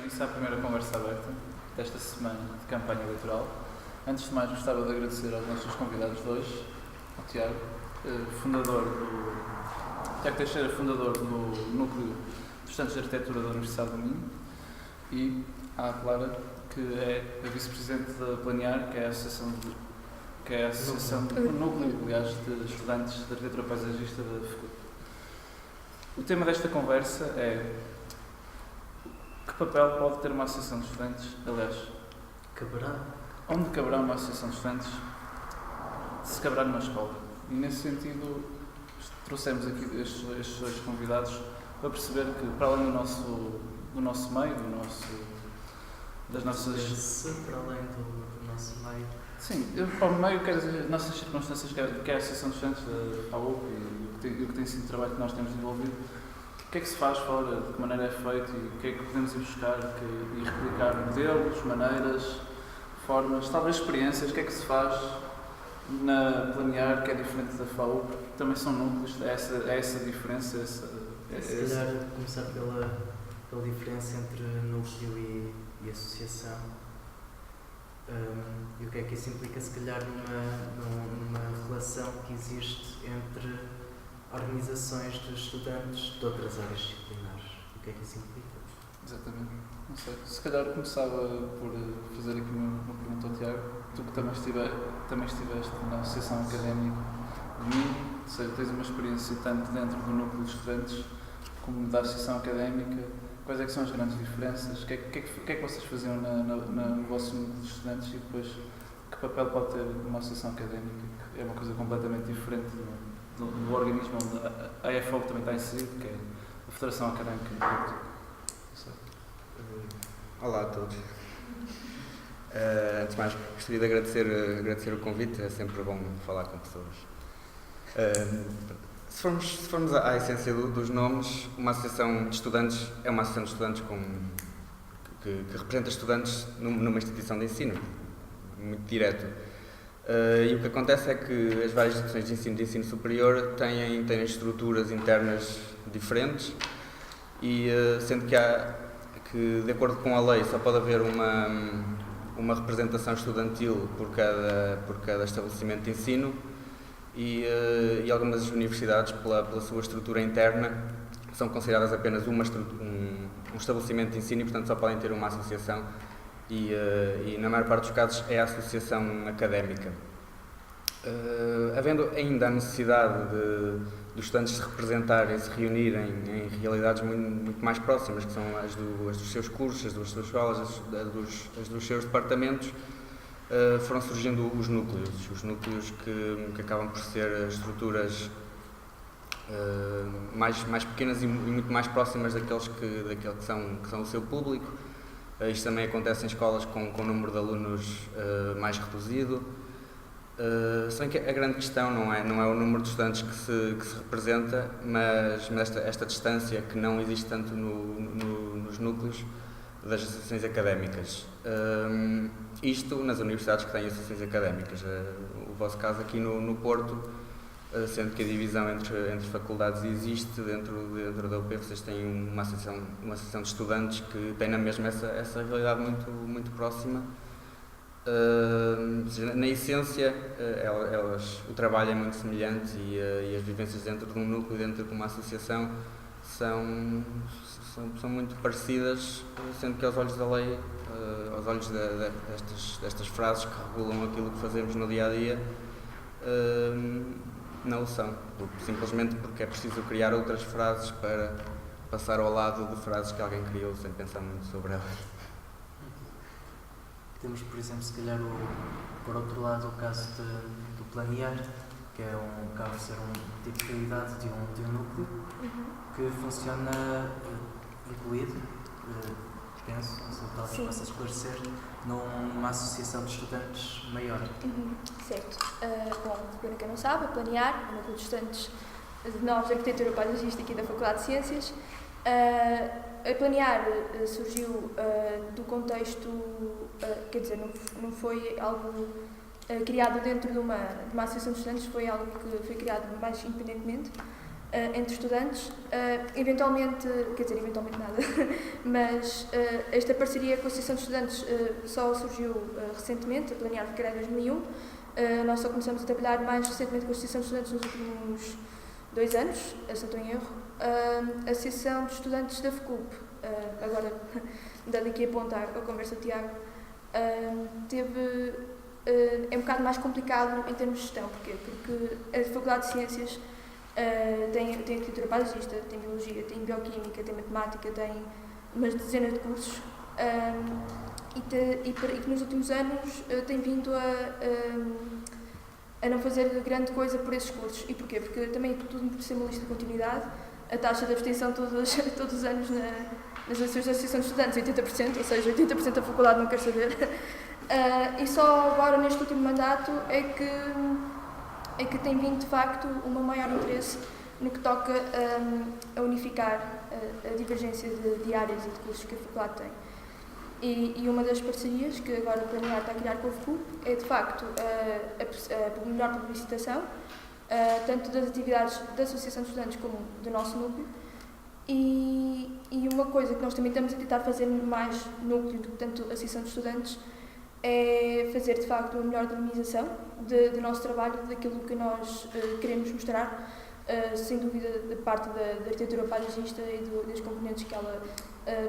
Isso é a primeira conversa aberta desta semana de campanha eleitoral. Antes de mais, gostava de agradecer aos nossos convidados de hoje, ao Tiago, Tiago Teixeira, fundador do Núcleo de Estudantes de Arquitetura da Universidade do Minho, e à Clara, que é a vice-presidente da Planear, que é a associação, o núcleo, aliás, de estudantes de arquitetura paisagista da FECUT. O tema desta conversa é: que papel pode ter uma associação de estudantes? Aliás, onde caberá uma associação de estudantes se caberá numa escola? E nesse sentido trouxemos aqui estes dois convidados para perceber que, para além do nosso meio, das nossas... Para além do nosso meio. Sim, para o meio, quer dizer, as nossas circunstâncias, que é a associação de estudantes da AUP e o que tem sido o trabalho que nós temos desenvolvido. O que é que se faz fora, de que maneira é feito e o que é que podemos ir buscar e replicar modelos, maneiras, formas, talvez experiências, o que é que se faz na Planear, que é diferente da FAUP, também são núcleos, é essa diferença. Se calhar começar pela diferença entre núcleo e associação, e o que é que isso implica, se calhar, numa relação que existe entre organizações de estudantes de outras áreas disciplinares. O que é que isso implica? Exatamente. Não sei. Se calhar começava por fazer aqui uma pergunta ao Tiago. Tu que também estiveste na Associação Académica de Minho, ou seja, tens uma experiência tanto dentro do núcleo de estudantes como da Associação Académica. Quais é que são as grandes diferenças? O que é que vocês faziam no vosso núcleo de estudantes e depois que papel pode ter uma associação académica, que é uma coisa completamente diferente do organismo onde a AFO também está inserido, que é a Federação Académica de Porto. Olá a todos. Antes de mais, gostaria de agradecer o convite, é sempre bom falar com pessoas. Se formos à essência dos nomes, uma associação de estudantes é uma associação de estudantes que representa estudantes numa instituição de ensino, muito direto. E o que acontece é que as várias instituições de ensino superior têm estruturas internas diferentes e sendo que de acordo com a lei só pode haver uma representação estudantil por cada estabelecimento de ensino e algumas universidades pela sua estrutura interna são consideradas apenas um estabelecimento de ensino e portanto só podem ter uma associação e na maior parte dos casos é a associação académica. Havendo ainda a necessidade dos estudantes se representarem, se reunirem em realidades muito mais próximas, que são as dos seus cursos, as das suas escolas, as dos seus departamentos, foram surgindo os núcleos que acabam por ser estruturas mais pequenas e muito mais próximas daquele que são o seu público. Isto também acontece em escolas com um número de alunos mais reduzido. Se bem que a grande questão não é o número de estudantes que se representa, mas esta distância que não existe tanto nos núcleos das associações académicas. Isto nas universidades que têm associações académicas. O vosso caso aqui no Porto, sendo que a divisão entre faculdades existe, dentro da UP vocês têm uma associação de estudantes que tem na mesma essa realidade muito próxima. Na essência, o trabalho é muito semelhante e as vivências dentro de um núcleo, dentro de uma associação, são muito parecidas, sendo que aos olhos da lei, aos olhos destas frases que regulam aquilo que fazemos no dia-a-dia, não o são, simplesmente porque é preciso criar outras frases para passar ao lado de frases que alguém criou sem pensar muito sobre elas. Temos, por exemplo, se calhar, por outro lado, o caso do Planear, que acaba por ser um tipo de unidade de um núcleo, que funciona incluído, penso, não sei, talvez possa esclarecer, numa associação de estudantes maior. Certo. Bom, para quem não sabe, a Planear, o núcleo de estudantes de novos de arquitetura paisagística aqui da Faculdade de Ciências. A Planear surgiu do contexto, quer dizer, não foi algo criado dentro de uma associação de estudantes, foi algo que foi criado mais independentemente entre estudantes. Eventualmente nada, mas esta parceria com a Associação de Estudantes só surgiu recentemente, a planear foi criada em 2001. Nós só começamos a trabalhar mais recentemente com a Associação de Estudantes nos últimos 2 anos, se não estou em erro. A Associação de Estudantes da FCUP, agora dando aqui a ponta à conversa do Tiago, é um bocado mais complicado em termos de gestão. Porquê? Porque a Faculdade de Ciências tem arquitetura paisagista, tem biologia, tem bioquímica, tem matemática, tem umas dezenas de cursos e que nos últimos anos tem vindo a não fazer grande coisa por esses cursos. E porquê? Porque também tudo por ser uma lista de continuidade, a taxa de abstenção todos os anos nas eleições da Associação de Estudantes 80%, ou seja, 80% da faculdade não quer saber. E só agora neste último mandato é que tem vindo de facto um maior interesse no que toca a unificar a divergência de áreas e de cursos que a faculdade tem. E uma das parcerias que agora a Planear está a criar com o FCUP é de facto a melhor publicitação, tanto das atividades da Associação de Estudantes como do nosso núcleo. E uma coisa que nós também estamos a tentar fazer mais núcleo do que tanto a Associação de Estudantes é fazer de facto uma melhor dinamização do nosso trabalho, daquilo que nós queremos mostrar, sem dúvida da parte da arquitetura paisagista e das componentes que ela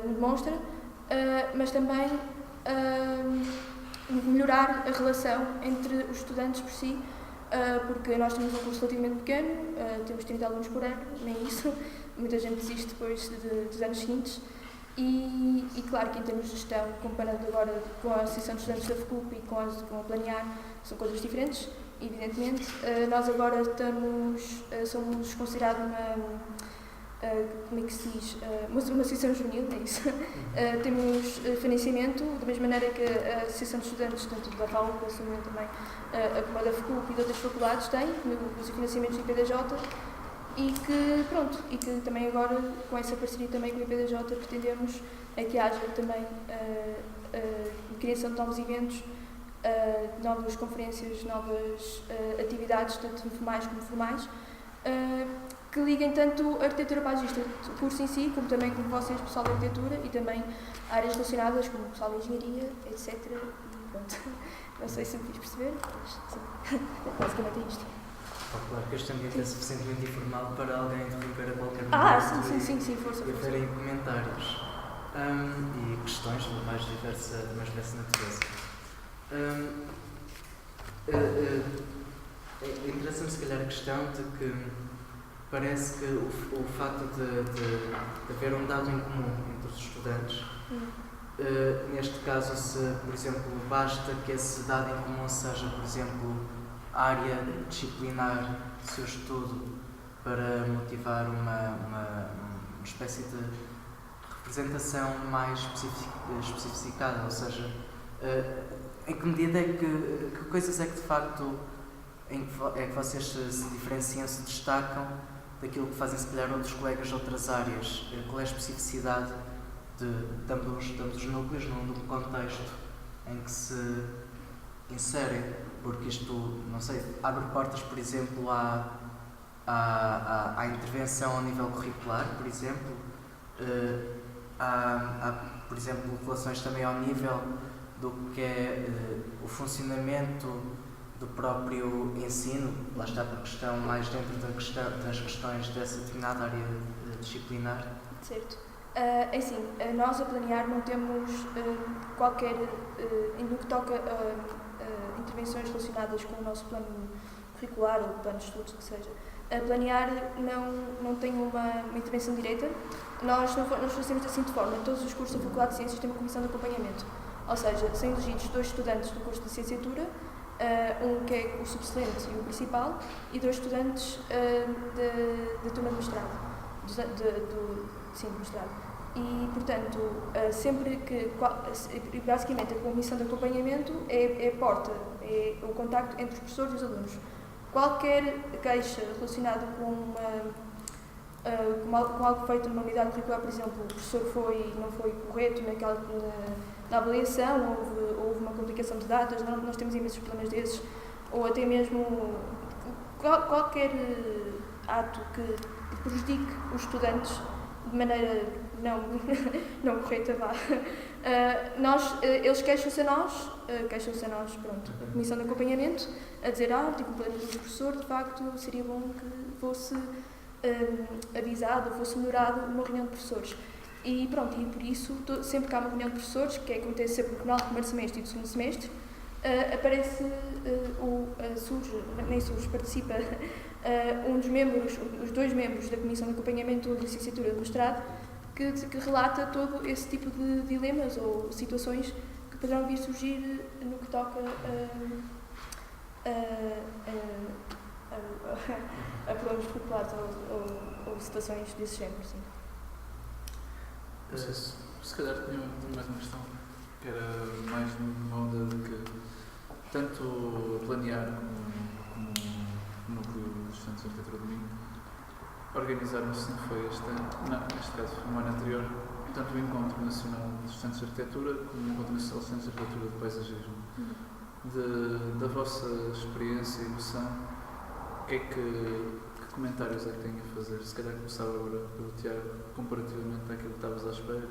demonstra, mas também melhorar a relação entre os estudantes por si, porque nós temos um curso relativamente pequeno, temos 30 alunos por ano, nem isso, muita gente desiste depois dos anos seguintes. E claro que em termos de gestão, comparando agora com a Associação de Estudantes da FCUP e com a Planear, são coisas diferentes, evidentemente. Nós agora somos considerados como é que se diz? Uma associação juvenil, é isso. Temos financiamento, da mesma maneira que a Associação de Estudantes, tanto da FAU, como também como a da FCUP e de outras faculdades, tem, os financiamentos do IPDJ. E que também agora, com essa parceria também com o IPDJ, pretendemos que haja também a criação de novos eventos, novas conferências, novas atividades, tanto informais como formais, que liguem tanto a arquitetura paisagista, o curso em si, como também com vocês, pessoal da arquitetura, e também áreas relacionadas como o pessoal da engenharia, etc. E pronto, não sei se me fiz perceber, mas sim, basicamente é isto. Claro que este ambiente é suficientemente informal para alguém interromper a qualquer momento. Sim, força. E haverem comentários e questões de mais diversa natureza. Interessa-me se calhar a questão de que parece que o facto de haver um dado em comum entre os estudantes, neste caso, se, por exemplo, basta que esse dado em comum seja, por exemplo, a área disciplinar do seu estudo para motivar uma espécie de representação mais especificada, ou seja, em que medida é que coisas é que de facto é que vocês se diferenciam, se destacam daquilo que fazem se calhar outros colegas de outras áreas? Qual é a especificidade de ambos os núcleos num contexto em que se inserem? Porque isto, não sei, abre portas, por exemplo, à intervenção a nível curricular, por exemplo. Há, por exemplo, relações também ao nível do que é o funcionamento do próprio ensino, lá está por questão mais dentro das questões dessa determinada área disciplinar. Certo. É assim, nós a Planear não temos qualquer, no que toca a intervenções relacionadas com o nosso plano curricular ou plano de estudos, que seja. A Planear não tem uma intervenção direta. Nós fazemos assim de forma, todos os cursos da Faculdade de Ciências têm uma comissão de acompanhamento, ou seja, são elegidos 2 estudantes do curso de licenciatura, um que é o subexcelente e o principal, e 2 estudantes da turma de mestrado, do mestrado. E, portanto, sempre que, basicamente, a comissão de acompanhamento é a porta, é o contacto entre os professores e os alunos. Qualquer queixa relacionada com algo feito numa unidade curricular, por exemplo, o professor não foi correto na avaliação, houve uma complicação de datas, nós temos imensos problemas desses, ou até mesmo qualquer ato que prejudique os estudantes de maneira não correta, vá. Eles queixam-se a nós, pronto, a comissão de acompanhamento, a dizer, tive um plano do professor, de facto seria bom que fosse avisado, fosse melhorado uma reunião de professores. E pronto, e por isso, sempre que há uma reunião de professores, que acontece sempre no final do primeiro semestre e do segundo semestre, participa um dos membros, os 2 membros da Comissão de Acompanhamento da Licenciatura de Mestrado, que relata todo esse tipo de dilemas ou situações que poderão vir surgir no que toca a problemas populares ou situações desse género. Sim. Se calhar tinha mais uma questão, que era mais numa onda de que tanto planear como o núcleo de estudantes de arquitetura do Minho organizaram-se, não foi este ano, não, neste caso foi no ano anterior, tanto o Encontro Nacional de Estudantes de Arquitetura como o Encontro Nacional de Estudantes de Arquitetura de Paisagismo. Da vossa experiência e noção, que comentários é que têm a fazer? Se calhar começava agora pelo Tiago, comparativamente àquilo que estavas à espera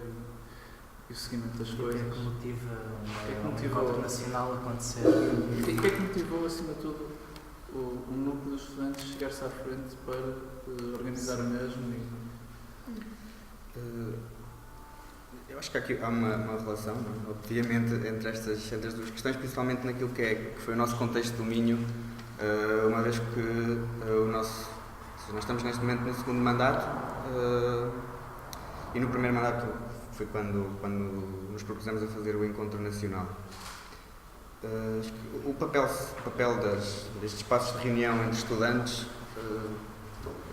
e o seguimento das coisas. O que é que motiva um encontro nacional a acontecer? O que é que motivou, acima de tudo, o núcleo dos estudantes chegar-se à frente para organizar o mesmo? Eu acho que aqui há uma relação, obviamente, entre estas 2 questões, principalmente naquilo que foi o nosso contexto do Minho, uma vez que nós estamos neste momento no segundo mandato, e no primeiro mandato foi quando nos propusemos a fazer o Encontro Nacional. O papel destes espaços de reunião entre estudantes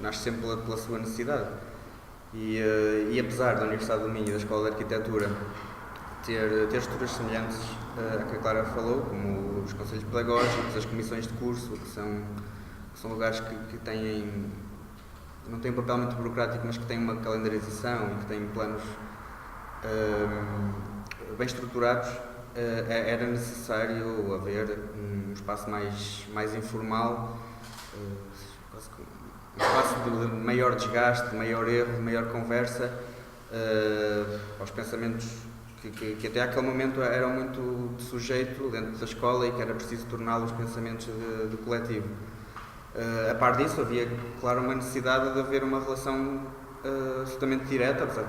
nasce sempre pela sua necessidade. E apesar da Universidade do Minho e da Escola de Arquitetura ter estruturas semelhantes a que a Clara falou, como os conselhos pedagógicos, as comissões de curso, que são lugares que não têm um papel muito burocrático, mas que têm uma calendarização e que têm planos bem estruturados, era necessário haver um espaço mais informal, um espaço de maior desgaste, de maior erro, de maior conversa, aos pensamentos que até àquele momento eram muito de sujeito dentro da escola e que era preciso torná-los pensamentos de coletivo. A par disso, havia, claro, uma necessidade de haver uma relação absolutamente direta, apesar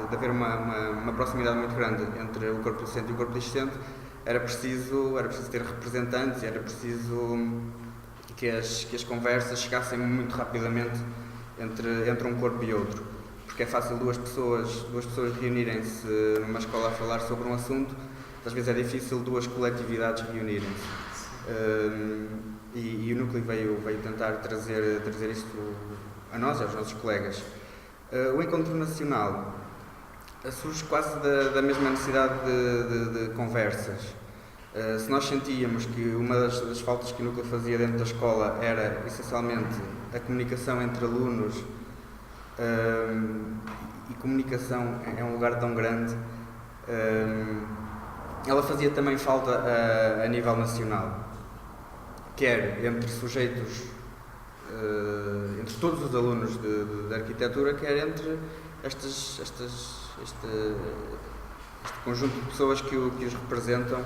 de haver uma proximidade muito grande entre o corpo docente e o corpo discente. Era preciso ter representantes, era preciso que as conversas chegassem muito rapidamente entre um corpo e outro, porque é fácil duas pessoas reunirem-se numa escola a falar sobre um assunto, às vezes é difícil 2 coletividades reunirem-se. E o núcleo veio tentar trazer isto a nós e aos nossos colegas. O Encontro Nacional surge quase da mesma necessidade de conversas. Se nós sentíamos que uma das faltas que o núcleo fazia dentro da escola era essencialmente a comunicação entre alunos, e comunicação é um lugar tão grande, ela fazia também falta a nível nacional, quer entre sujeitos, entre todos os alunos de arquitetura, quer entre este conjunto de pessoas que os representam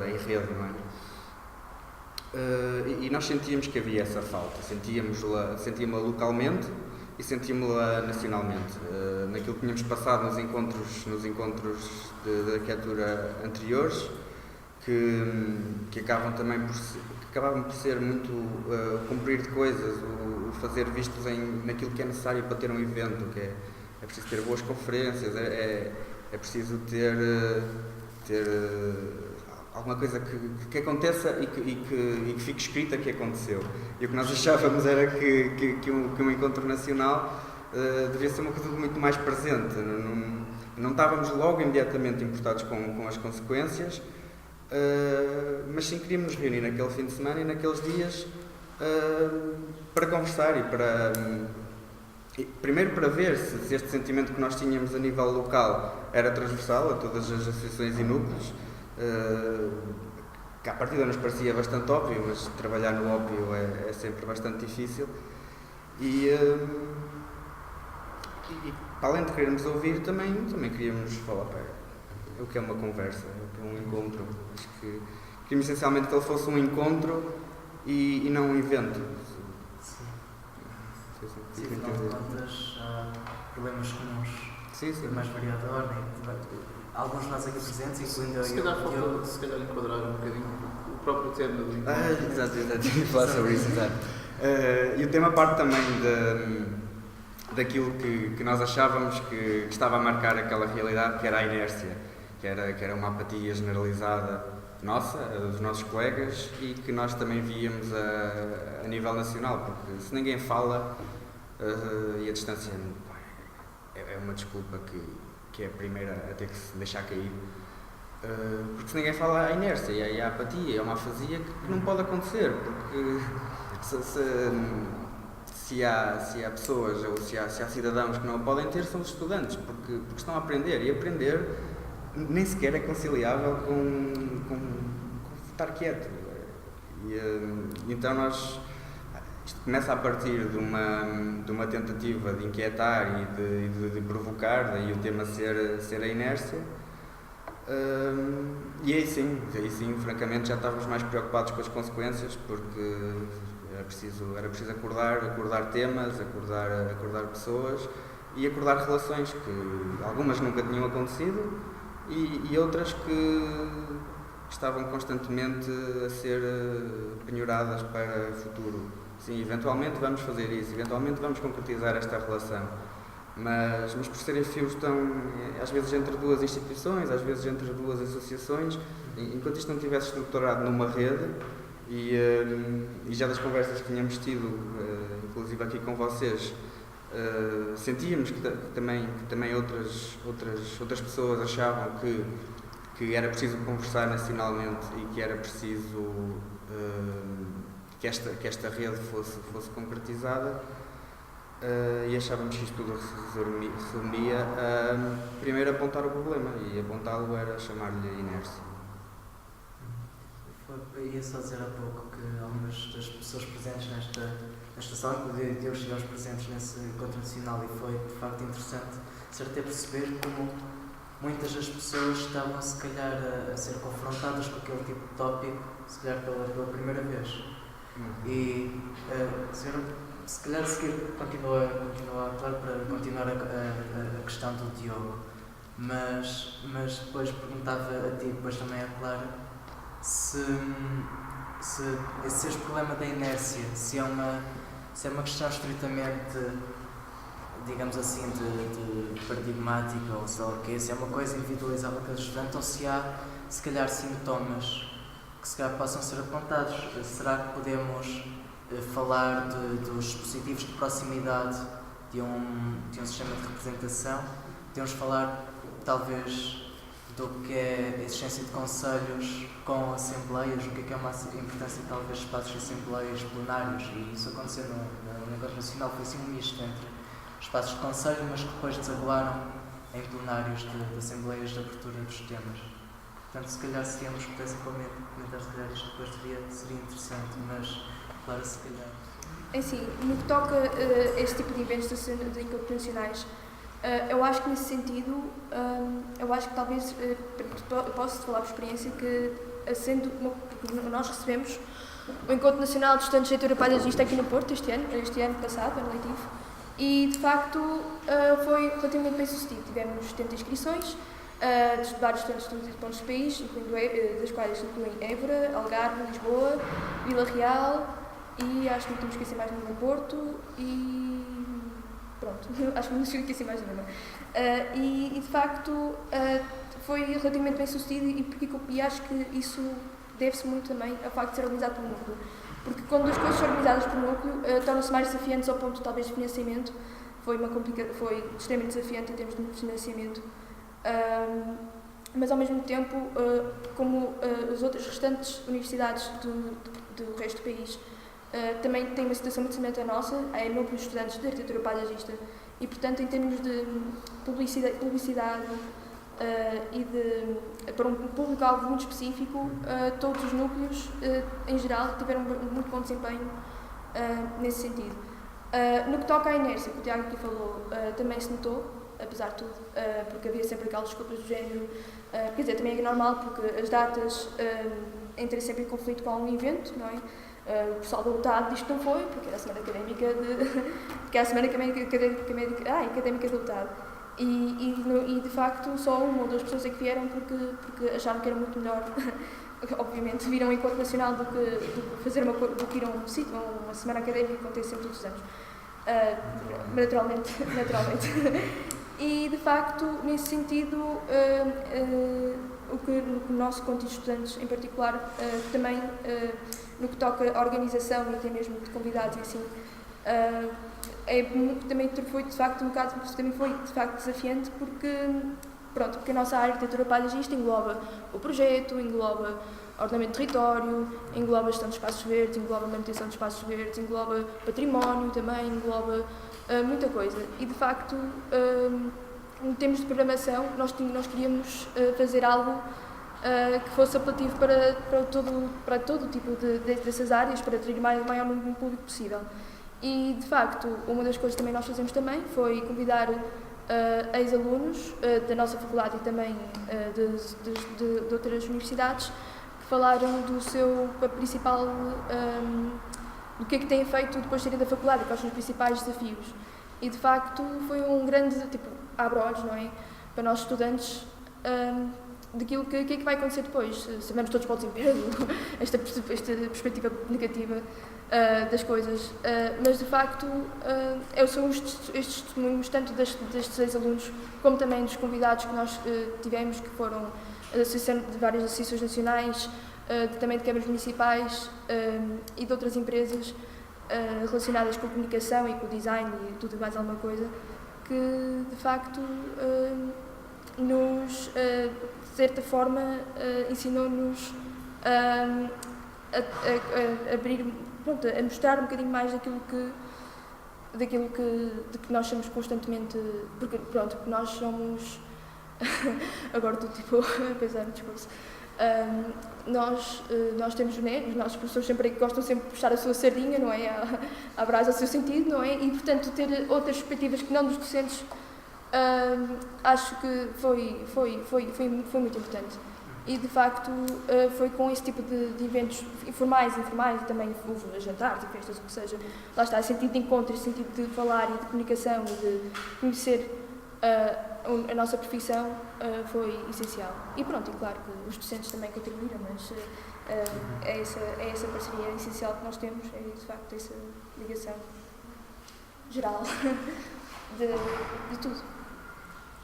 em rede, não é? E nós sentíamos que havia essa falta, sentíamos-la localmente e sentíamos-la nacionalmente. Naquilo que tínhamos passado nos encontros de arquitetura anteriores, que acabavam por ser muito cumprir de coisas, o fazer vistos naquilo que é necessário para ter um evento, que é preciso ter boas conferências, é preciso ter alguma coisa que aconteça e que fique escrita que aconteceu. E o que nós achávamos era que um encontro nacional devia ser uma coisa muito mais presente. Não estávamos logo imediatamente importados com as consequências, mas sim queríamos nos reunir naquele fim de semana e naqueles dias para conversar e primeiro para ver se este sentimento que nós tínhamos a nível local era transversal a todas as associações e núcleos, que à partida nos parecia bastante óbvio, mas trabalhar no óbvio é sempre bastante difícil, E para além de querermos ouvir, também queríamos falar para o que é uma conversa, o que é um encontro. Acho que queríamos essencialmente que ele fosse um encontro e não um evento. Sim. Sim, Afinal de contas, há problemas comuns sim. de mais variada ordem. Alguns de nós aqui presentes, incluindo eu. Se calhar falta enquadrar um bocadinho o próprio tema do encontro. Exato, ia falar sobre isso, exato. E o tema parte também daquilo que nós achávamos que estava a marcar aquela realidade, que era a inércia, que era uma apatia generalizada nossa, dos nossos colegas, e que nós também víamos a nível nacional, porque se ninguém fala, e a distância é uma desculpa que é a primeira a ter que se deixar cair, porque se ninguém fala, há inércia, e há apatia, é uma afasia que não pode acontecer, porque se há pessoas ou se há cidadãos que não a podem ter, são os estudantes, porque estão a aprender, e aprender nem sequer é conciliável com estar quieto. Então isto começa a partir de uma tentativa de inquietar e de provocar, daí o tema ser a inércia. E aí sim, francamente, já estávamos mais preocupados com as consequências, porque era preciso acordar temas, acordar pessoas e acordar relações que algumas nunca tinham acontecido e outras que estavam constantemente a ser penhoradas para o futuro. Sim, eventualmente vamos fazer isso, eventualmente vamos concretizar esta relação, mas por serem fios tão, às vezes entre duas instituições, às vezes entre duas associações, enquanto isto não estivesse estruturado numa rede, e já das conversas que tínhamos tido, inclusive aqui com vocês, sentíamos que também outras pessoas achavam que era preciso conversar nacionalmente e que era preciso que esta rede fosse concretizada, e achávamos que isto tudo se resumia a primeiro apontar o problema, e apontá-lo era chamar-lhe inércia. Ia só dizer há pouco que algumas das pessoas presentes nesta sala, inclusive eu estivemos presentes nesse encontro nacional, e foi de facto interessante até perceber como muitas das pessoas estavam se calhar a ser confrontadas com aquele tipo de tópico, se calhar pela primeira vez. E se calhar continua a atuar para continuar a questão do Diogo, mas depois perguntava a ti, depois também a Clara, se este problema da inércia, se é uma questão estritamente, digamos assim, de paradigmática, ou sei lá o quê, se é uma coisa individualizada a cada estudante, ou se há, se calhar, sintomas que se calhar possam ser apontados. Será que podemos falar dos dispositivos de proximidade de um sistema de representação? Podemos falar, talvez, do que é a existência de conselhos com assembleias, o que é uma importância, talvez, de espaços de assembleias plenários, e isso aconteceu no nível nacional, foi assim um misto entre espaços de conselho, mas que depois desaguaram em plenários de assembleias de abertura dos temas. Portanto, se calhar, se temos que comentar, se calhar isto depois seria interessante, mas, claro, se calhar... Assim, no que toca a este tipo de eventos de encontros nacionais, eu acho que nesse sentido, eu acho que talvez, posso falar por experiência, que nós recebemos o Encontro Nacional de Estudantes de Leitura Paisagista aqui no Porto este ano passado, ano letivo, e de facto foi relativamente bem sucedido. Tivemos 70 inscrições de vários estudantes de todos os pontos do país, das quais incluem Évora, Algarve, Lisboa, Vila Real e acho que não temos que esquecer mais nenhuma, Porto e... pronto, acho que não esqueci que esqueci mais nenhuma. E de facto foi relativamente bem sucedido e acho que isso deve-se muito também ao facto de ser organizado por núcleo. Porque quando as coisas são organizadas por núcleo, tornam-se mais desafiantes ao ponto talvez de financiamento. Foi extremamente desafiante em termos de financiamento. Mas ao mesmo tempo, como as outras restantes universidades do resto do país também têm uma situação muito semelhante à nossa, é núcleo de estudantes de arquitetura paisagista, e portanto em termos de publicidade e para um público-alvo muito específico, todos os núcleos em geral tiveram muito bom desempenho nesse sentido. No que toca à inércia, que o Tiago aqui falou, também se notou, apesar de tudo, porque havia sempre aquelas desculpas do género, quer dizer, também é normal porque as datas entram sempre em conflito com um evento, não é? O pessoal da UTAD diz que não foi, porque era a semana académica porque era a semana académica da UTAD. E de facto só uma ou duas pessoas é que vieram porque acharam que era muito melhor, obviamente, vir a um encontro nacional do que fazer do que ir a uma semana académica que acontece sempre todos os anos. Naturalmente. E de facto, nesse sentido, o nosso conto de estudantes em particular, também no que toca à organização e até mesmo de convidados e assim, também foi de facto desafiante porque a nossa área de arquitetura paisagista engloba o projeto, engloba ordenamento de território, engloba gestão de espaços verdes, engloba manutenção de espaços verdes, engloba património também, engloba muita coisa. E de facto, em termos de programação, nós queríamos fazer algo que fosse apelativo para todo tipo dessas áreas, para atrair o maior número de público possível. E de facto, uma das coisas que também nós fazemos também foi convidar ex-alunos da nossa faculdade e também de outras universidades que falaram do seu principal, do que é que têm feito depois de saírem da faculdade, quais são os principais desafios. E de facto foi um grande, abre-olhos, não é? Para nós estudantes, daquilo que é que vai acontecer depois. Sabemos todos para o desemprego, esta perspectiva negativa das coisas, mas de facto são estes testemunhos, tanto destes ex-alunos como também dos convidados que nós tivemos, que foram de várias associações nacionais, também de câmaras municipais e de outras empresas relacionadas com a comunicação e com o design e tudo mais alguma coisa, que de facto nos, de certa forma, ensinou-nos a abrir, a mostrar um bocadinho mais daquilo que nós somos constantemente, porque nós somos, agora estou a pensar no discurso, nós temos, né, os nossos professores gostam sempre de puxar a sua sardinha, não é, à brasa ao seu sentido, não é, e portanto ter outras perspectivas que não dos docentes, acho que foi muito importante. E de facto foi com esse tipo de eventos informais e também houve jantares e festas, o que seja, lá está, esse sentido de encontro, esse sentido de falar e de comunicação e de conhecer a nossa profissão foi essencial. E pronto, e claro que os docentes também contribuíram, mas é essa parceria essencial que nós temos, é de facto essa ligação geral de tudo.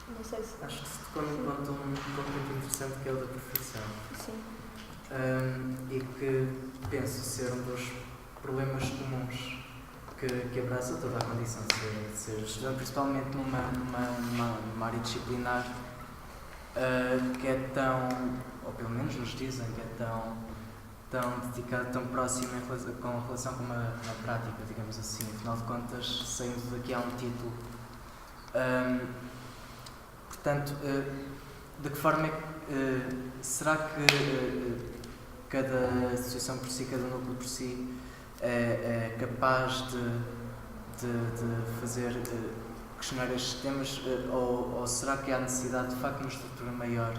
Não sei se... Acho que se tocou num ponto muito interessante, que é o da profissão. Sim. E que penso ser um dos problemas comuns que abraça toda a condição de ser estudante, principalmente numa área disciplinar que é tão, ou pelo menos nos dizem, que é tão dedicada, tão próxima com a relação com uma prática, digamos assim. Afinal de contas, saindo daqui há um título. Portanto, de que forma é que será que cada associação por si, cada núcleo por si, é capaz de fazer questionar estes temas, ou será que há necessidade de facto de uma estrutura maior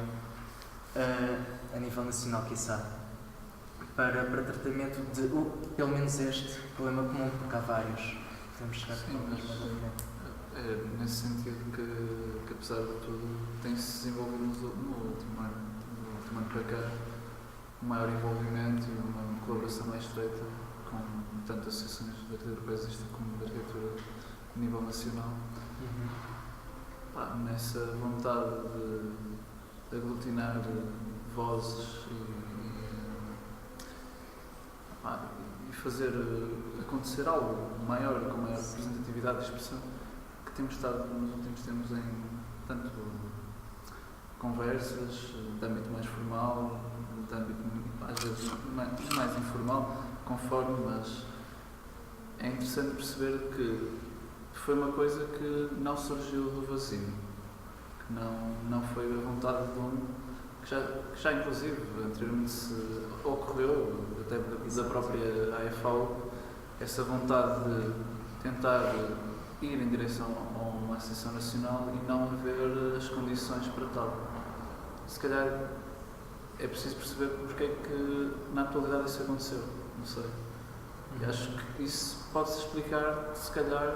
a nível nacional, quiçá, para tratamento de pelo menos este problema comum, porque há vários. Podemos chegar a problemas mais à frente. É nesse sentido que apesar de tudo tem-se desenvolvido no último ano para cá um maior envolvimento e uma colaboração mais estreita com tanto associações de arquitetura paisagista como de arquitetura a nível nacional. Nessa vontade de aglutinar vozes e fazer acontecer algo maior, com maior representatividade e expressão, que temos estado nos últimos tempos em tanto conversas de âmbito mais formal, de âmbito às vezes mais informal, conforme, mas é interessante perceber que foi uma coisa que não surgiu do vazio, que não foi a vontade de um, que já inclusive anteriormente ocorreu, até da própria AFAO, essa vontade tentar ir em direção a uma Associação Nacional e não haver as condições para tal. Se calhar é preciso perceber porque é que na atualidade isso aconteceu, não sei. E acho que isso pode-se explicar, se calhar,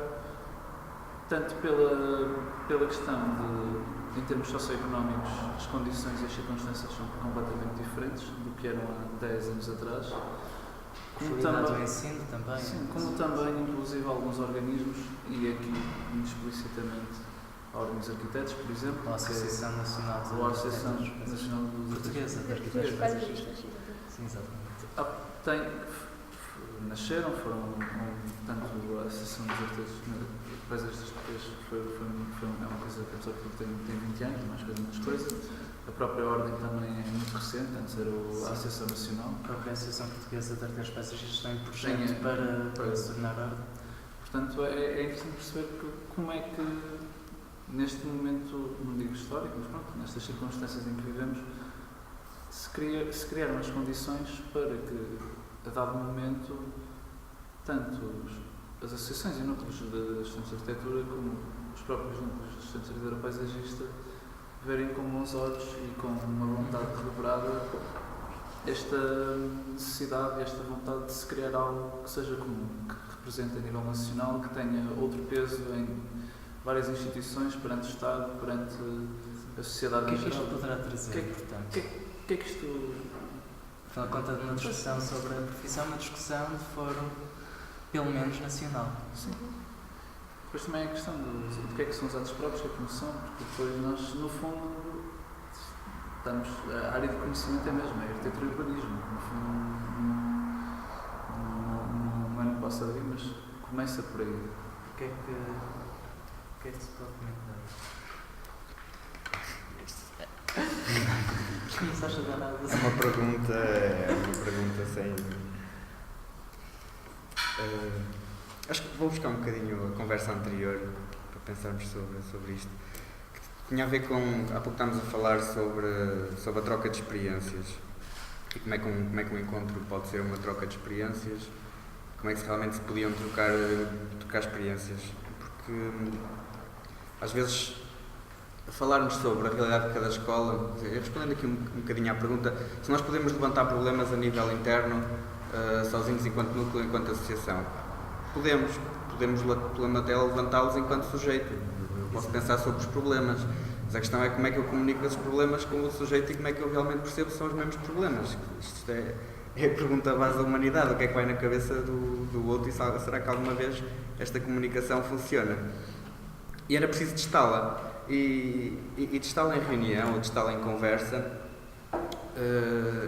tanto pela questão de, em termos socioeconómicos, as condições e as circunstâncias são completamente diferentes do que eram há 10 anos atrás. Como também, do ensino também. Sim, como também, inclusive, alguns organismos, e aqui muito explicitamente a Ordem dos Arquitetos, por exemplo, ou a Associação Nacional de ou a Associação Nacional dos Portuguesa de Arquitetos Paisagistas. Sim, exatamente. Nasceram, foram tanto a Associação dos Arquitetos Paisagistas Portugueses é uma coisa que apesar de tudo tem 20 anos, mais coisa menos coisa. A própria Ordem também é muito recente, antes era a Associação Nacional. A própria Associação Portuguesa de Arquitetos Paisagistas tem projeto para se tornar ordem. Portanto, é interessante perceber como é que, neste momento, não digo histórico, mas pronto, nestas circunstâncias em que vivemos, se criaram as condições para que, a dado momento, tanto as associações e núcleos de estudantes de arquitetura como os próprios núcleos de estudantes de arquitetura paisagista verem com bons olhos e com uma vontade recuperada esta necessidade e esta vontade de se criar algo que seja comum, que represente a nível nacional, que tenha outro peso em várias instituições, perante o Estado, perante a sociedade em geral. O que é que isto poderá trazer, portanto? O que é que isto... Afinal de contas, uma discussão sobre a profissão, uma discussão de fórum, pelo menos nacional. Sim. Depois também é a questão de que é que são os atos próprios, o que é que não são, porque depois nós, no fundo, estamos, a área de conhecimento é mesmo, é arquitetura e urbanismo. No fundo, não posso saber, mas começa por aí. O que é que se pode comentar? Começaste a dar nada. É uma pergunta sem... acho que vou buscar um bocadinho a conversa anterior para pensarmos sobre isto. Que tinha a ver com... Há pouco estávamos a falar sobre a troca de experiências e como é que um encontro pode ser uma troca de experiências, como é que realmente se podiam trocar experiências. Porque às vezes falarmos sobre a realidade de cada escola, respondendo aqui um bocadinho à pergunta, se nós podemos levantar problemas a nível interno sozinhos enquanto núcleo, enquanto associação. Podemos até levantá-los enquanto sujeito. Eu posso pensar sobre os problemas, mas a questão é como é que eu comunico esses problemas com o sujeito e como é que eu realmente percebo se são os mesmos problemas. Isto é a pergunta base da humanidade, o que é que vai na cabeça do outro e será que alguma vez esta comunicação funciona? E era preciso testá-la. E testá-la em reunião ou testá-la em conversa,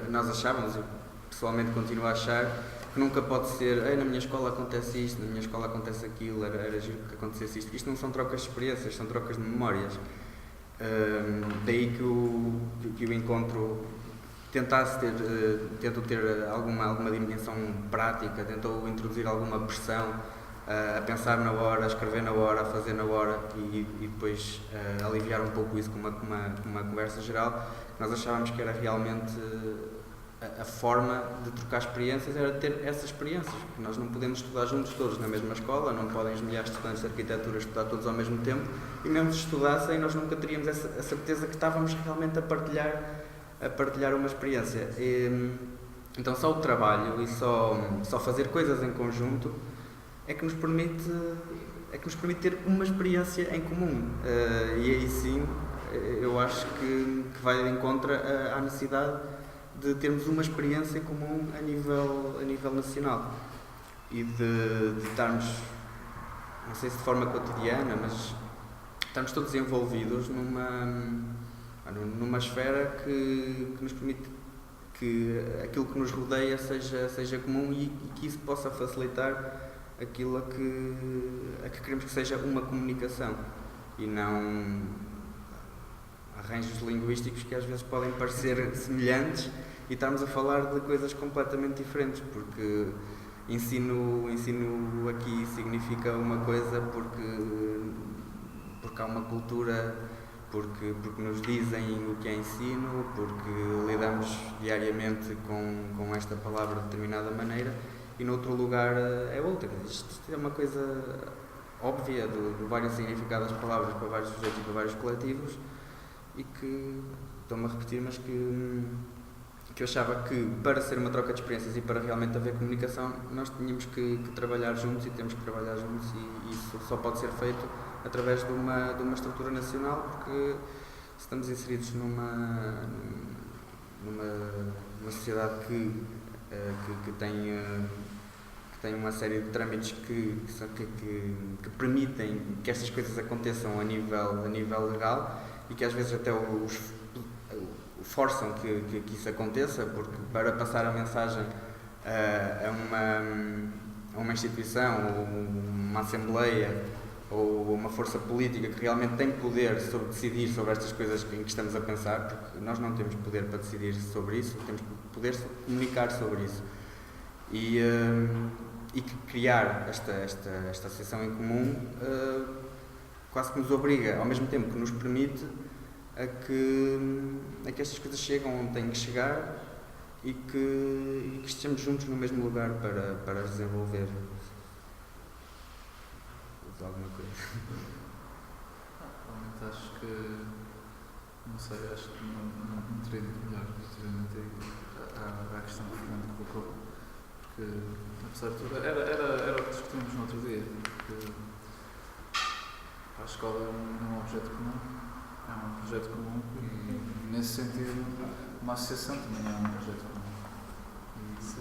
nós achávamos, eu pessoalmente continuo a achar, que nunca pode ser, na minha escola acontece isto, na minha escola acontece aquilo, era giro que acontecesse isto. Isto não são trocas de experiências, são trocas de memórias. Daí que o encontro tentou ter alguma dimensão prática, tentou introduzir alguma pressão, a pensar na hora, a escrever na hora, a fazer na hora e depois aliviar um pouco isso com uma conversa geral. Nós achávamos que era realmente a forma de trocar experiências, era ter essas experiências. Nós não podemos estudar juntos todos na mesma escola, não podem os milhares de estudantes de arquitetura estudar todos ao mesmo tempo e mesmo se estudassem nós nunca teríamos a certeza que estávamos realmente a partilhar uma experiência. Então só o trabalho e só fazer coisas em conjunto é que nos permite ter uma experiência em comum. E aí sim, eu acho que vai de encontro à necessidade de termos uma experiência comum a nível nacional. E de estarmos, não sei se de forma cotidiana, mas estarmos todos envolvidos numa esfera que nos permite que aquilo que nos rodeia seja comum e que isso possa facilitar aquilo a que queremos que seja uma comunicação e não arranjos linguísticos que às vezes podem parecer semelhantes e estarmos a falar de coisas completamente diferentes, porque ensino aqui significa uma coisa porque há uma cultura, porque nos dizem o que é ensino, porque lidamos diariamente com esta palavra de determinada maneira. e noutro lugar é outra. Isto é uma coisa óbvia do vários significados das palavras para vários sujeitos e para vários coletivos, e que, estou-me a repetir, mas que eu achava que para ser uma troca de experiências e para realmente haver comunicação nós tínhamos que trabalhar juntos, e temos que trabalhar juntos, e isso só pode ser feito através de uma estrutura nacional, porque estamos inseridos numa sociedade que tem uma série de trâmites que permitem que estas coisas aconteçam a nível legal, e que às vezes até forçam que isso aconteça, porque para passar a mensagem a uma instituição, ou uma assembleia, ou uma força política que realmente tem poder sobre decidir sobre estas coisas em que estamos a pensar, porque nós não temos poder para decidir sobre isso, temos poder comunicar sobre isso. E que criar esta associação em comum quase que nos obriga, ao mesmo tempo que nos permite a que estas coisas chegam onde têm que chegar, e que estejamos juntos no mesmo lugar para as desenvolver. Alguma coisa. Realmente acho que, não sei, acho que não teria dito melhor relativamente à questão que o Fernando colocou, porque, apesar de tudo, era o que discutimos no outro dia, que a escola é um objeto comum, é um projeto comum, e nesse sentido uma associação também é um projeto comum.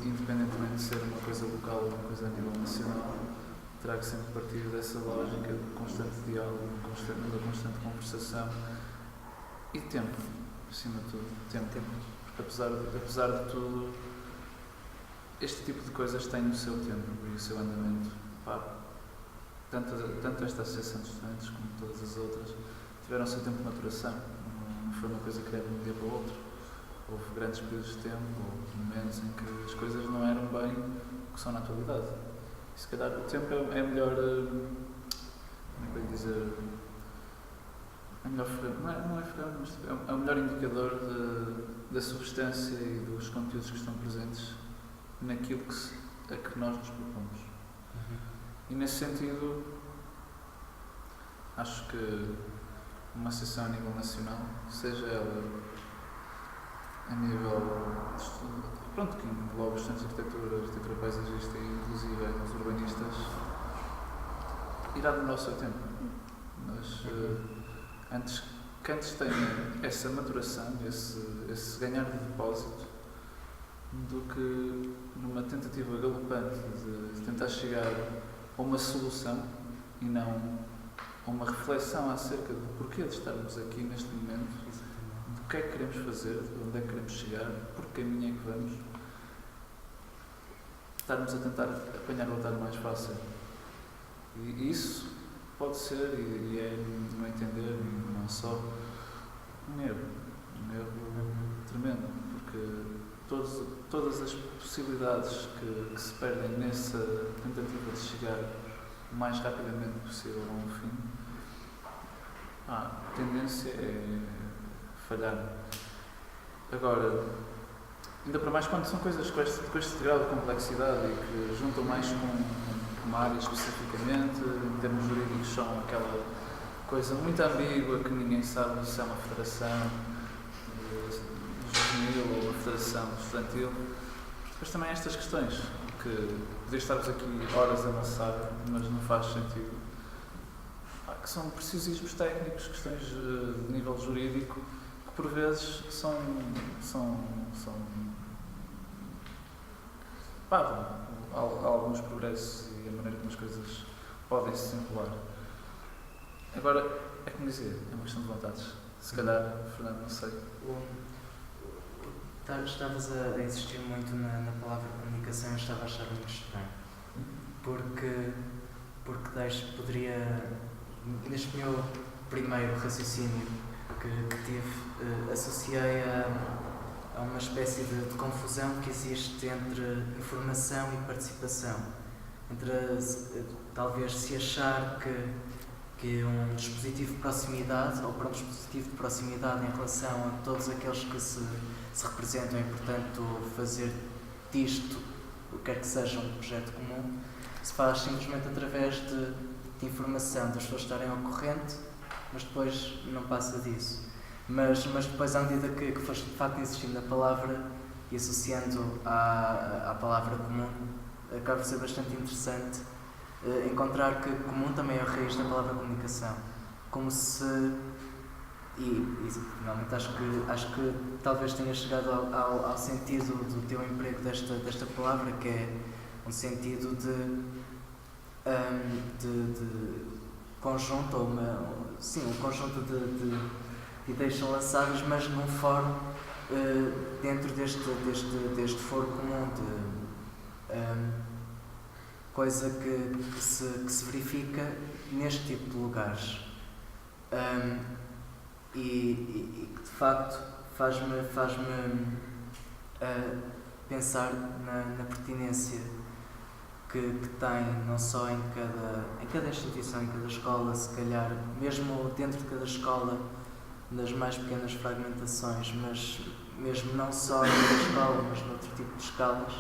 E, independentemente de ser uma coisa local ou uma coisa a nível nacional, terá que sempre partir dessa lógica de constante diálogo, de constante conversação e tempo, acima de tudo, tempo. Porque apesar de tudo, este tipo de coisas tem o seu tempo e o seu andamento. Tanto esta associação de estudantes como todas as outras tiveram o seu tempo de maturação. Não foi uma coisa criada de um dia para o outro. Houve grandes períodos de tempo, houve momentos em que as coisas não eram bem o que são na atualidade. E se calhar o tempo é melhor, como é que eu ia dizer, é melhor não é ferramenta, mas é o melhor indicador da substância e dos conteúdos que estão presentes naquilo a que nós nos propomos. E nesse sentido, acho que uma associação a nível nacional, seja ela a nível de estudo, pronto, que engloba estudantes de arquitetura paisagista e inclusive os urbanistas, irá demorar o seu tempo. Mas antes tenha essa maturação, esse ganhar de depósito, do que numa tentativa galopante de tentar chegar a uma solução e não a uma reflexão acerca do porquê de estarmos aqui neste momento, do que é que queremos fazer, de onde é que queremos chegar, por que caminho é que vamos, estarmos a tentar apanhar o atalho mais fácil. E isso pode ser, e é, no meu entender, não só um erro tremendo, porque todas as possibilidades que se perdem nessa tentativa de chegar o mais rapidamente possível a um fim, a tendência é falhar. Agora, ainda para mais quando são coisas com este grau de complexidade e que juntam mais com uma área especificamente, em termos jurídicos são aquela coisa muito ambígua que ninguém sabe se é uma federação juvenil ou uma federação estudantil. Depois também há estas questões que poderia estarmos aqui horas a amassar, mas não faz sentido. Que são preciosismos técnicos, questões de nível jurídico, que por vezes param alguns progressos e a maneira como as coisas podem se desenrolar. Agora, é como dizer, é uma questão de vontades. Se calhar, Fernando, não sei. Estavas a insistir muito na palavra comunicação e eu estava a achar muito estranho. Porque poderia, neste meu primeiro raciocínio que tive, associei a uma espécie de confusão que existe entre informação e participação. Entre talvez se achar que um dispositivo de proximidade, ou para um dispositivo de proximidade em relação a todos aqueles que se representam e, portanto, fazer disto o que quer que seja um projeto comum, se faz simplesmente através de informação, das pessoas estarem ao corrente, mas depois não passa disso. Mas depois, à medida que foste de facto insistindo na palavra e associando à palavra comum, acaba por ser bastante interessante encontrar que comum também é a raiz da palavra comunicação. Como se... E finalmente acho que talvez tenha chegado ao sentido do teu emprego desta palavra, que é um sentido de conjunto, ou um conjunto de ideias são lançadas, mas num fórum dentro deste foro comum, coisa que se verifica neste tipo de lugares. E que de facto faz-me pensar na pertinência que tem não só em cada instituição, em cada escola, se calhar mesmo dentro de cada escola, nas mais pequenas fragmentações, mas mesmo não só na escola, mas noutro tipo de escalas,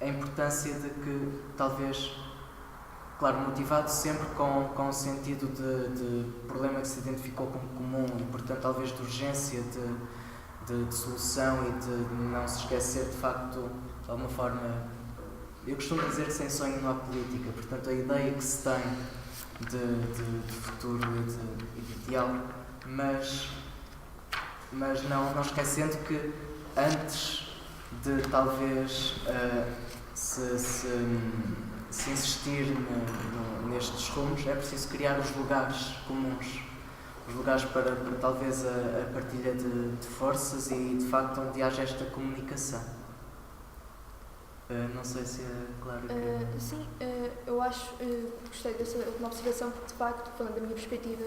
a importância de que talvez, claro, motivado sempre com o sentido de problema que se identificou como comum e, portanto, talvez de urgência, de solução e de não se esquecer, de facto, de alguma forma, eu costumo dizer que sem sonho não há política, portanto, a ideia que se tem de futuro e de ideal, mas não esquecendo que antes de talvez se insistir nestes rumos, é preciso criar os lugares comuns, os lugares para talvez a partilha de forças e de facto onde haja esta comunicação. Não sei se é claro. Sim, eu acho, gostei dessa uma observação, porque de facto, falando da minha perspectiva,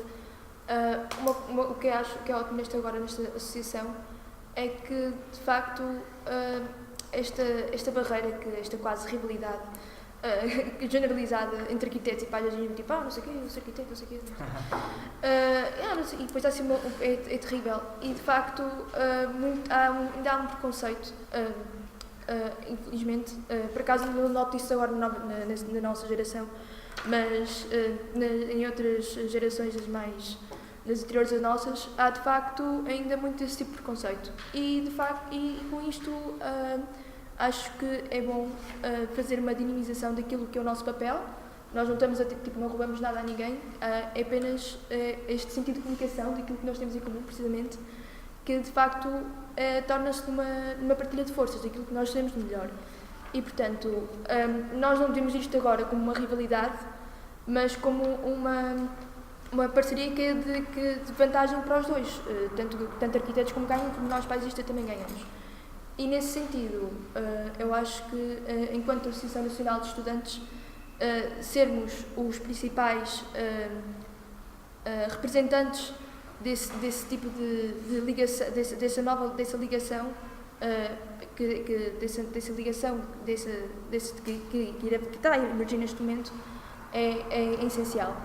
o que acho que é ótimo agora nesta associação é que de facto esta barreira, esta quase rivalidade generalizada entre arquitetos e paisagismo, tipo, não sei o quê, eu sou arquiteto, não sei o quê. E depois está assim, é terrível. E de facto ainda há um preconceito, infelizmente. Por acaso não noto isso agora na nossa geração, mas em outras gerações das anteriores às nossas, há de facto ainda muito esse tipo de preconceito. E de facto, e com isto acho que é bom fazer uma dinamização daquilo que é o nosso papel. Nós não estamos não roubamos nada a ninguém, é apenas este sentido de comunicação daquilo que nós temos em comum, precisamente, que de facto torna-se numa partilha de forças, daquilo que nós temos de melhor. E portanto, nós não vemos isto agora como uma rivalidade, mas como uma parceria que é de vantagem para os dois, tanto arquitetos como ganham, como nós paisistas também ganhamos. E nesse sentido, eu acho que, enquanto Associação Nacional de Estudantes, sermos os principais representantes desse tipo de ligação, dessa ligação, que está a emergir neste momento, é essencial.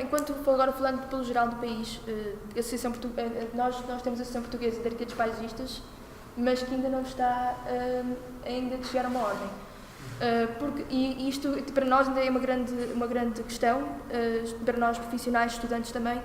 Enquanto agora falando pelo geral do país, nós temos a Associação Portuguesa de Arquitetos Paisagistas, mas que ainda não está ainda de chegar a uma ordem. E isto para nós ainda é uma grande questão, para nós profissionais, estudantes também,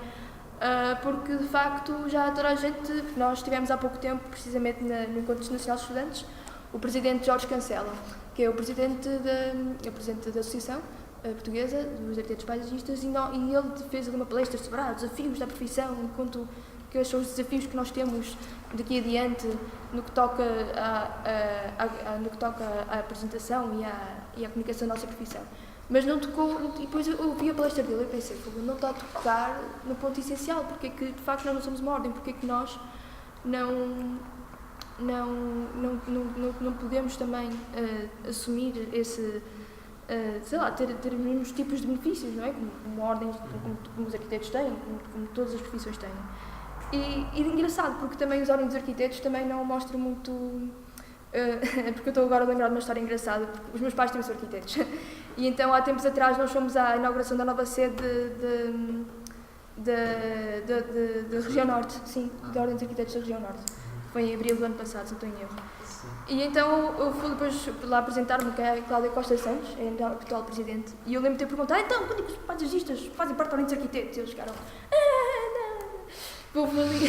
porque de facto já toda a gente, nós tivemos há pouco tempo, precisamente no Encontro Nacional de Estudantes, o presidente Jorge Cancela, que é o presidente da Associação Portuguesa dos Arquitetos Paisagistas, e ele fez ali uma palestra sobre desafios da profissão, enquanto que são os desafios que nós temos daqui adiante no que toca à apresentação e à comunicação da nossa profissão. Mas não tocou, e depois eu ouvi a palestra dele e pensei, não está a tocar no ponto essencial, porque é que de facto nós não somos uma ordem, porque é que nós não podemos também assumir esse, ter os mesmos tipos de benefícios, não é? Como ordens, como os arquitetos têm, como todas as profissões têm. E engraçado, porque também os ordens dos arquitetos também não mostram muito... porque eu estou agora a lembrar de uma história engraçada, porque os meus pais também são arquitetos. E então, há tempos atrás, nós fomos à inauguração da nova sede da Região Norte, sim, da Ordem dos Arquitetos da Região Norte. Foi em abril do ano passado, se não estou em erro. Sim. E então eu fui depois lá apresentar-me, que é a Cláudia Costa Santos, é a atual presidente, e eu lembro de ter perguntado, então, quando é que os paisagistas fazem parte da Ordem dos Arquitetos? E eles ficaram, não. Houve ali,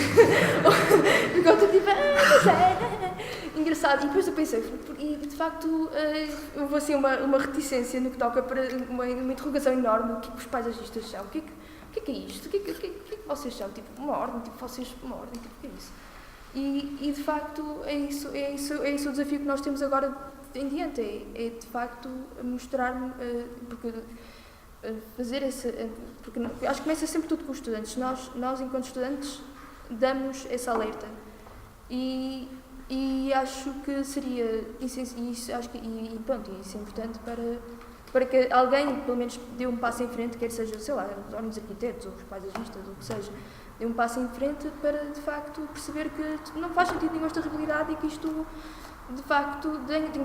ficou tudo tipo, não sei. Engraçado. E depois eu pensei, e de facto houve assim uma reticência no que toca para uma interrogação enorme, o que os paisagistas são, o que é isto, o que é que vocês são, tipo, uma ordem, tipo, vocês, uma ordem, tipo, o que é isso? E de facto é isso o desafio que nós temos agora em diante, é de facto mostrar, porque fazer porque acho que começa sempre tudo com os estudantes, nós enquanto estudantes damos esse alerta e acho que seria isso acho que pronto, isso é importante para que alguém pelo menos dê um passo em frente, quer seja, sei lá, os homens arquitetos ou os paisagistas, ou o que seja, dê um passo em frente para, de facto, perceber que não faz sentido nenhuma esta realidade e que isto, de facto,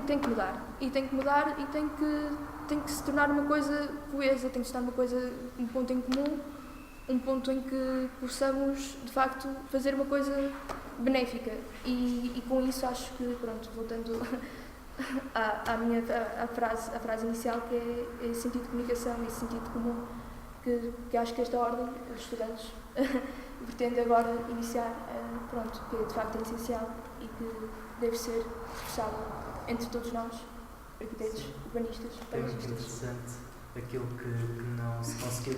tem que mudar. E tem que mudar e tem que se tornar uma coisa coesa, tem que se tornar uma coisa, um ponto em comum, um ponto em que possamos, de facto, fazer uma coisa benéfica. E com isso acho que, pronto, voltando à frase inicial, que é esse sentido de comunicação, esse sentido comum, que acho que esta ordem, os estudantes, pretende agora iniciar, pronto, que de facto é essencial e que deve ser reforçado entre todos nós, arquitetos, urbanistas, É muito paisagistas. interessante aquilo que não se conseguiu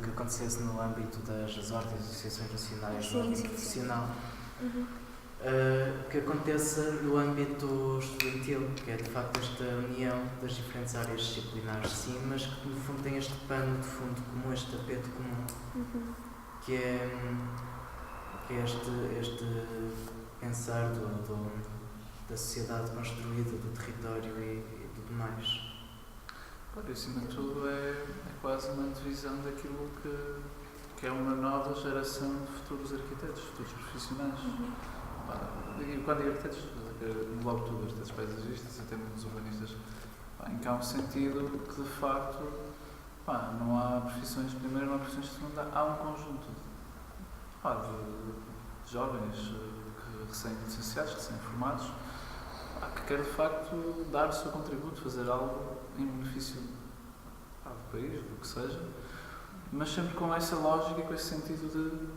que acontecesse no âmbito das ordens e associações nacionais, no âmbito profissional. Uhum. Que aconteça no âmbito estudantil, que é de facto esta união das diferentes áreas disciplinares, sim, mas que no fundo tem este pano de fundo comum, este tapete comum, Uhum. que é este pensar da sociedade construída, do território e tudo mais. Olha, acima de tudo é quase uma divisão daquilo que é uma nova geração de futuros arquitetos, futuros profissionais. Uhum. E quando digo arquitetos, englobo tudo, arquitetos paisagistas e até muitos urbanistas, em que há um sentido que de facto não há profissões de primeira, não há profissões de segunda, há um conjunto de jovens recém-licenciados, recém-formados, que quer de facto dar o seu contributo, fazer algo em benefício do país, do que seja, mas sempre com essa lógica e com esse sentido de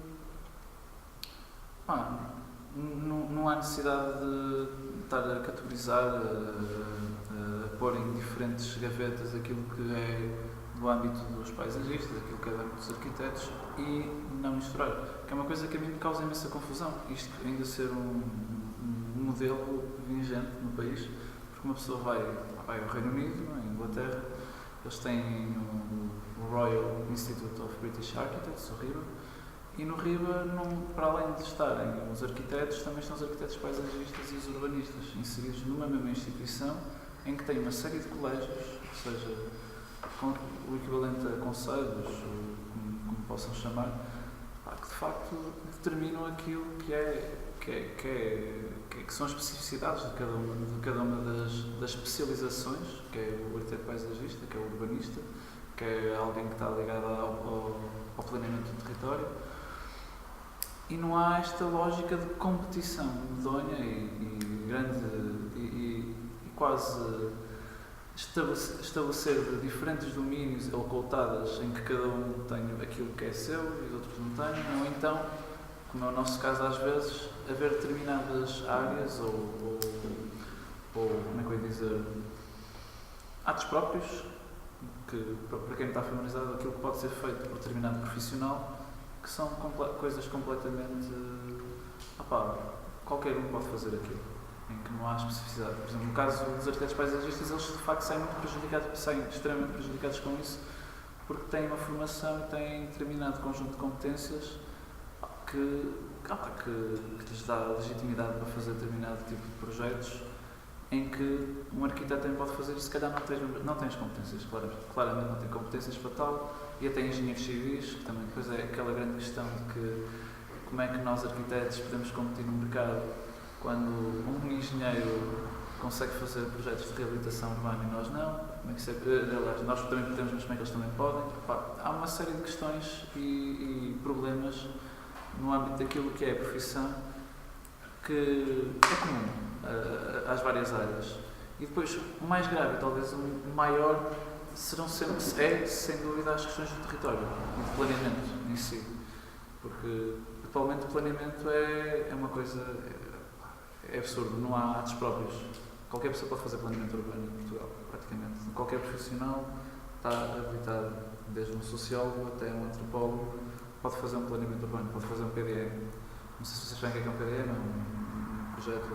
não há necessidade de estar a categorizar, a pôr em diferentes gavetas aquilo que é do âmbito dos paisagistas, aquilo que é do âmbito dos arquitetos e não misturar, que é uma coisa que a mim me causa imensa confusão, isto ainda ser um modelo vigente no país, porque uma pessoa vai ao Reino Unido, em Inglaterra, eles têm o Royal Institute of British Architects, o RIBA, e no RIBA, para além de estarem os arquitetos, também estão os arquitetos paisagistas e os urbanistas, inseridos numa mesma instituição, em que tem uma série de colégios, ou seja, o equivalente a conselhos, como possam chamar, que de facto determinam aquilo que são as especificidades de cada uma das especializações, que é o arquiteto paisagista, que é o urbanista, que é alguém que está ligado ao planeamento do território. E não há esta lógica de competição medonha e grande e quase estabelecer diferentes domínios ocultadas em que cada um tem aquilo que é seu e os outros não têm, ou então, como é o nosso caso às vezes, haver determinadas áreas ou como é que eu ia dizer, atos próprios, que para quem não está familiarizado, aquilo que pode ser feito por determinado profissional, que são coisas completamente... qualquer um pode fazer aquilo, em que não há especificidade. Por exemplo, no caso dos arquitetos paisagistas, eles de facto saem extremamente prejudicados com isso, porque têm uma formação e têm determinado conjunto de competências que lhes dá legitimidade para fazer determinado tipo de projetos, em que um arquiteto também pode fazer e se calhar não tem as competências, claramente não tem competências para tal, e até engenheiros civis, que também depois é aquela grande questão de que como é que nós arquitetos podemos competir no mercado quando um engenheiro consegue fazer projetos de reabilitação urbana e nós não, como é que aliás, nós também podemos, mas como é que eles também podem? Há uma série de questões e problemas no âmbito daquilo que é a profissão, que é comum às várias áreas. E depois, o mais grave, talvez o maior, serão sempre, sem dúvida, as questões do território e do planeamento em si. Porque, atualmente, o planeamento é uma coisa... É absurdo, não há atos próprios. Qualquer pessoa pode fazer planeamento urbano em Portugal, praticamente. Qualquer profissional está habilitado, desde um sociólogo até um antropólogo, pode fazer um planeamento urbano, pode fazer um PDM. Não sei se vocês sabem o que é um PDM, é um projeto,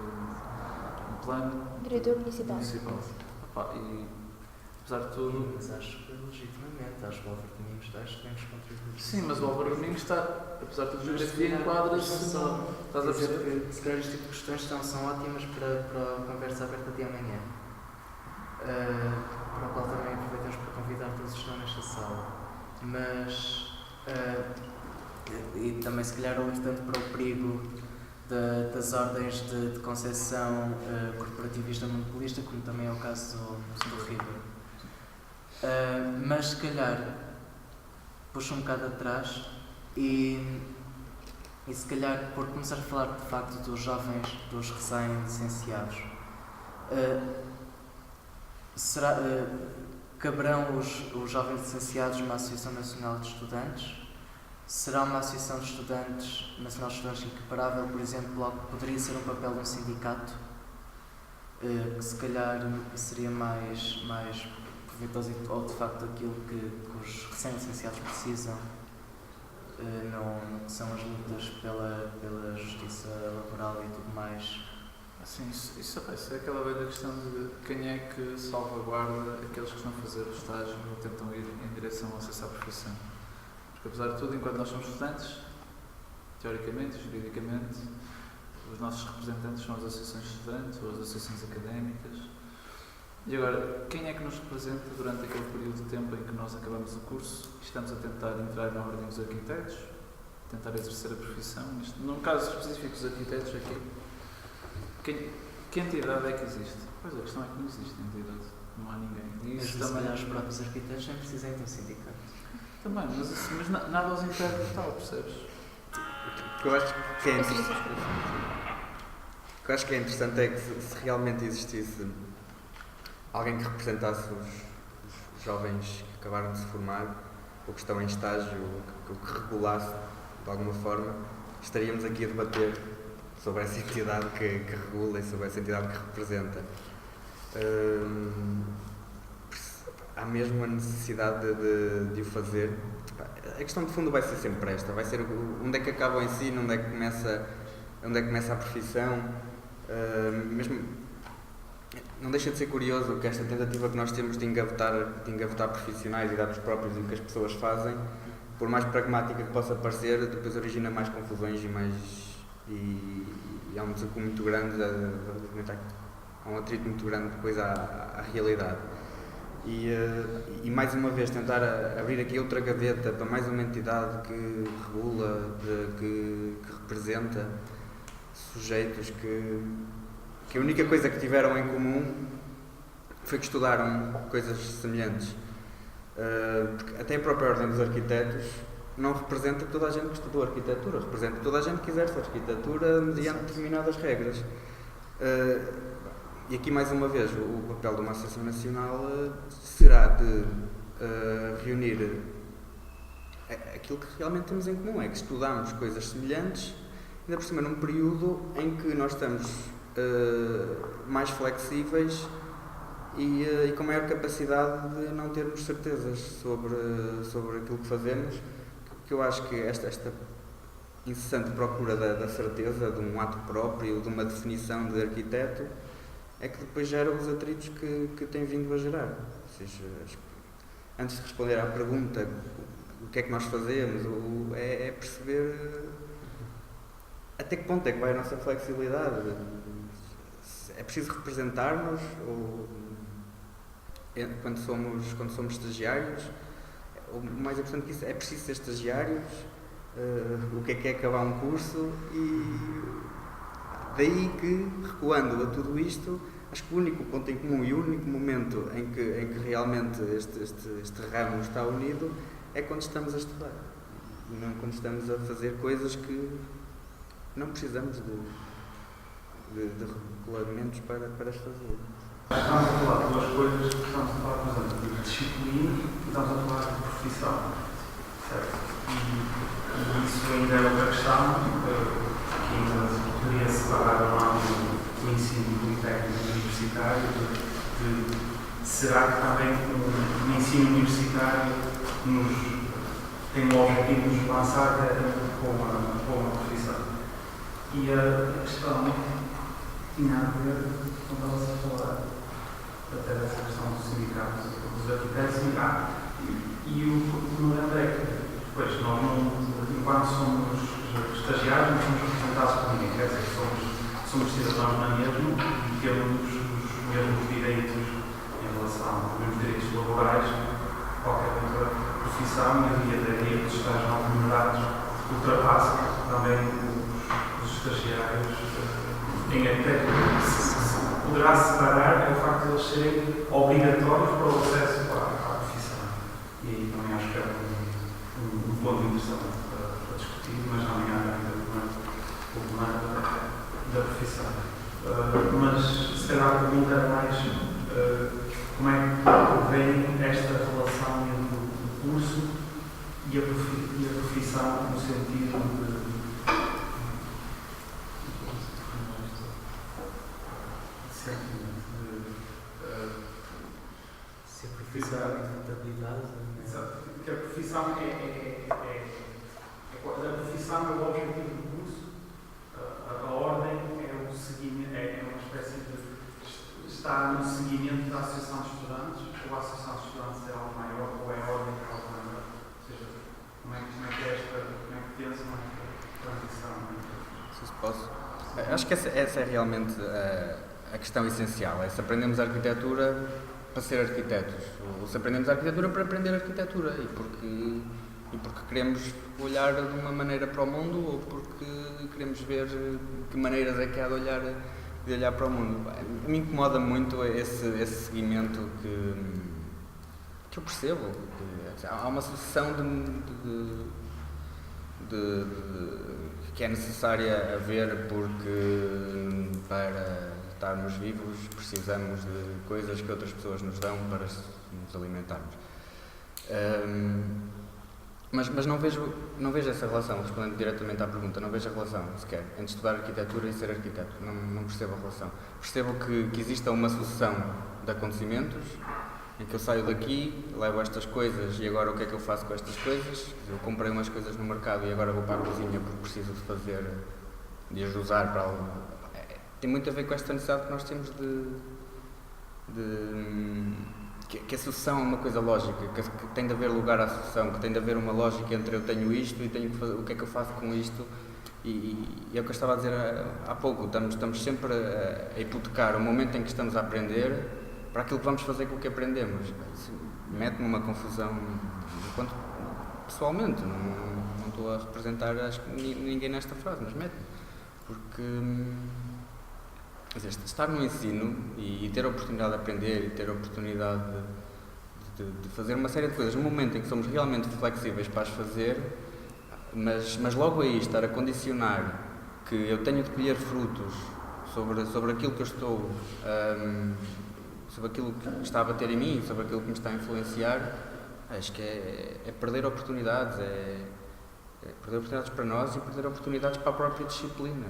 um plano Diretor municipal. E, apesar de tudo... Mas acho que legitimamente, acho que o Álvaro Domingos acho que devemos contribuir. Sim, mas o Álvaro Domingos está, apesar de tudo, geografia enquadra-se. Estás a perceber? Que se calhar este tipo de questões são ótimas para a conversa aberta de amanhã. Para o qual também aproveitamos para convidar todos os que estão nesta sala. Mas e também se calhar tanto para o perigo das ordens de concepção corporativista monopolista, como também é o caso do Ribeiro. Mas se calhar puxo um bocado atrás e se calhar por começar a falar de facto dos jovens, dos recém-licenciados, caberão os jovens licenciados uma Associação Nacional de Estudantes? Será uma Associação de Estudantes, Nacional de Estudantes equiparável, por exemplo, ao que poderia ser um papel de um sindicato, que se calhar seria mais proveitoso ou de facto aquilo que os recém-licenciados precisam, no que são as lutas pela justiça laboral e tudo mais? Sim, isso é aquela velha questão de quem é que salvaguarda aqueles que estão a fazer o estágio ou tentam ir em direção ao acesso à profissão. Porque, apesar de tudo, enquanto nós somos estudantes, teoricamente, juridicamente, os nossos representantes são as associações de estudantes ou as associações académicas. E agora, quem é que nos representa durante aquele período de tempo em que nós acabamos o curso e estamos a tentar entrar na ordem dos arquitetos, tentar exercer a profissão? No caso específico dos arquitetos aqui, que entidade é que existe? Pois a questão é que não existe entidade, não há ninguém. E isso mas também... os próprios arquitetos nem precisam de um sindicato. Também, mas nada aos impede de tal, percebes? O que eu acho que é interessante é que se realmente existisse alguém que representasse os jovens que acabaram de se formar ou que estão em estágio, ou que regulasse de alguma forma, estaríamos aqui a debater sobre essa entidade que regula e sobre essa entidade que representa. Há mesmo a necessidade de o fazer. A questão de fundo vai ser sempre esta, vai ser onde é que acaba o ensino, onde é que começa a profissão. Mesmo, não deixa de ser curioso que esta tentativa que nós temos de engavetar profissionais e dados próprios e o que as pessoas fazem, por mais pragmática que possa parecer, depois origina mais confusões e há um desacuo muito grande, há um atrito muito grande depois à realidade. E mais uma vez tentar abrir aqui outra gaveta para mais uma entidade que regula, que representa sujeitos que a única coisa que tiveram em comum foi que estudaram coisas semelhantes. Porque até a própria Ordem dos Arquitetos não representa toda a gente que estudou arquitetura, representa toda a gente que exerce arquitetura mediante determinadas regras. E aqui, mais uma vez, o papel de uma Associação Nacional será de reunir aquilo que realmente temos em comum, é que estudamos coisas semelhantes, ainda por cima num período em que nós estamos mais flexíveis e com maior capacidade de não termos certezas sobre aquilo que fazemos, que eu acho que esta incessante procura da certeza, de um ato próprio, de uma definição de arquiteto, é que depois gera os atritos que tem vindo a gerar. Ou seja, antes de responder à pergunta o que é que nós fazemos, é perceber até que ponto é que vai a nossa flexibilidade. É preciso representar-nos quando somos estagiários, ou mais importante que isso, é preciso ser estagiários, o que é acabar um curso, e daí que, recuando a tudo isto, acho que o único ponto em comum e o único momento em que realmente este ramo está unido é quando estamos a estudar. não quando estamos a fazer coisas que não precisamos de regulamentos para as fazer. Estamos a falar de duas coisas, estamos a falar, por exemplo, de disciplina e estamos a falar de profissão, certo? E isso ainda é outra questão, que ainda poderia separar um lado do ensino técnico universitário, será que também o ensino universitário tem o objetivo de nos lançar com uma profissão? E a questão tinha a ver, quando estavas a falar, até dessa questão dos sindicatos, dos arquitetos, e o que me lembro é que depois nós, enquanto somos estagiários, não somos representados por ninguém, quer dizer, somos cidadãos na mesma e temos os mesmos direitos em relação aos mesmos direitos laborais, qualquer outra profissão, e a dia dos estágios não remunerados ultrapassa também os estagiários em arquitetura. Poderá separar é o facto de eles serem obrigatórios para o acesso à profissão. E aí também acho que é um ponto interessante para discutir, mas não é ainda o problema da profissão. Mas se calhar a pergunta era mais como é que vem esta relação entre o curso e a profissão no sentido de se a profissão é de rentabilidade. Exato, porque a profissão a profissão é o objetivo do curso, a ordem é o seguimento, é uma espécie de estar no seguimento da associação de estudantes, ou a associação de estudantes é algo maior, ou é a ordem que é algo maior. Ou seja, como é que pensam a transição? Se posso. Acho que essa é realmente a questão essencial, é se aprendemos arquitetura para ser arquitetos, ou se aprendemos arquitetura para aprender arquitetura, e porque queremos olhar de uma maneira para o mundo, ou porque queremos ver que maneiras é que há de olhar para o mundo. Me incomoda muito esse seguimento que eu percebo, há uma sucessão que é necessária haver porque para estarmos vivos precisamos de coisas que outras pessoas nos dão para nos alimentarmos. Mas não vejo essa relação, respondendo diretamente à pergunta, não vejo a relação sequer entre estudar arquitetura e ser arquiteto. Não percebo a relação. Percebo que exista uma sucessão de acontecimentos em que eu saio daqui, levo estas coisas e agora o que é que eu faço com estas coisas? Eu comprei umas coisas no mercado e agora vou para a cozinha porque preciso de as usar para algo. Tem muito a ver com esta necessidade que nós temos que a sucessão é uma coisa lógica, que tem de haver lugar à sucessão, que tem de haver uma lógica entre eu tenho isto e tenho que fazer, o que é que eu faço com isto. E é o que eu estava a dizer há pouco, estamos sempre a hipotecar o momento em que estamos a aprender para aquilo que vamos fazer com o que aprendemos. Isso mete-me uma confusão, enquanto pessoalmente, não estou a representar acho que ninguém nesta frase, mas mete-me, porque estar no ensino e ter a oportunidade de aprender e ter a oportunidade de fazer uma série de coisas no momento em que somos realmente flexíveis para as fazer, mas logo aí estar a condicionar que eu tenho de colher frutos sobre aquilo que eu estou, sobre aquilo que está a bater em mim, sobre aquilo que me está a influenciar, acho que é perder oportunidades, é perder oportunidades para nós e perder oportunidades para a própria disciplina.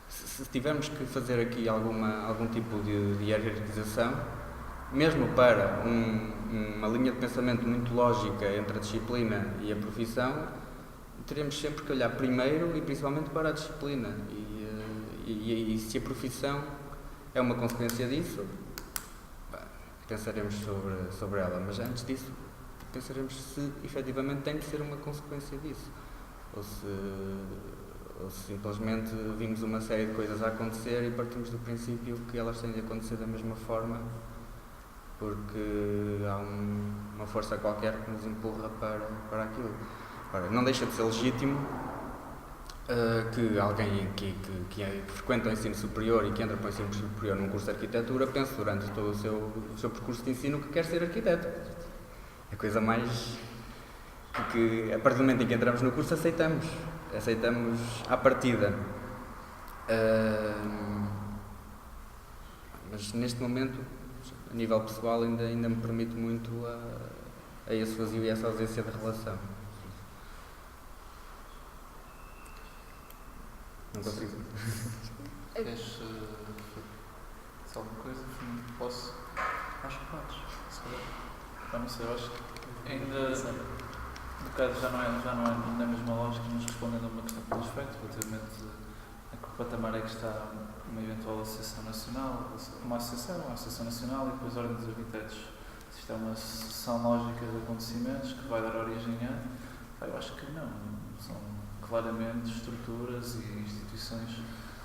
Se tivermos que fazer aqui algum tipo de hierarquização, mesmo para uma linha de pensamento muito lógica entre a disciplina e a profissão, teremos sempre que olhar primeiro e principalmente para a disciplina. E se a profissão é uma consequência disso, pensaremos sobre ela, mas antes disso pensaremos se efetivamente tem que ser uma consequência disso, ou se simplesmente vimos uma série de coisas a acontecer e partimos do princípio que elas têm de acontecer da mesma forma porque há uma força qualquer que nos empurra para aquilo. Ora, não deixa de ser legítimo que alguém que frequenta o ensino superior e que entra para o ensino superior num curso de arquitetura pense durante todo o seu percurso de ensino que quer ser arquiteto. É a coisa mais Porque a partir do momento em que entramos no curso aceitamos à partida. Mas neste momento, a nível pessoal, ainda me permite muito a esse vazio e essa ausência de relação. Não consigo. Queres dizer alguma coisa? Posso? Acho que podes. Se calhar. Não sei, eu acho que ainda no caso já não é na mesma lógica, mas respondendo a uma questão que tens feito, relativamente a que patamar é que está uma eventual associação nacional, uma associação nacional e depois a Ordem dos Arquitetos. Se isto é uma sucessão lógica de acontecimentos que vai dar origem a, eu acho que não. São claramente estruturas e instituições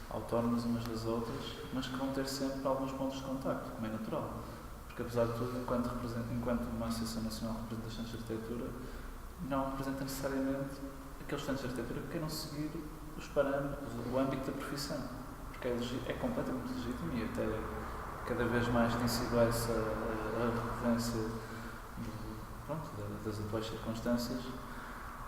autónomas umas das outras, mas que vão ter sempre alguns pontos de contacto, como é natural. Porque, apesar de tudo, enquanto uma Associação Nacional representa estudantes de arquitetura, não representa necessariamente aqueles estudantes de arquitetura que queiram seguir os parâmetros, o âmbito da profissão. Porque é completamente legítimo e até cada vez mais tem sido essa a referência das atuais circunstâncias,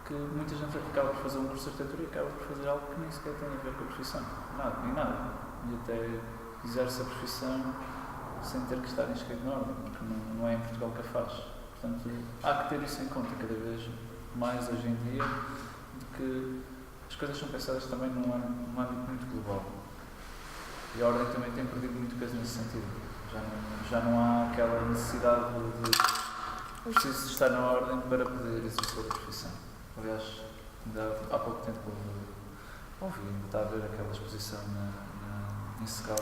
que muita gente acaba por fazer um curso de arquitetura e acaba por fazer algo que nem sequer tem a ver com a profissão. Nada. E até exerce a profissão sem ter que estar inscrito na ordem, porque não é em Portugal que a faz. Portanto, há que ter isso em conta cada vez mais hoje em dia, de que as coisas são pensadas também num âmbito muito global. E a ordem também tem perdido muito peso nesse sentido. Já não há aquela necessidade de preciso estar na ordem para poder exercer a profissão. Aliás, há pouco tempo ouvi, está a ver aquela exposição em Segalos,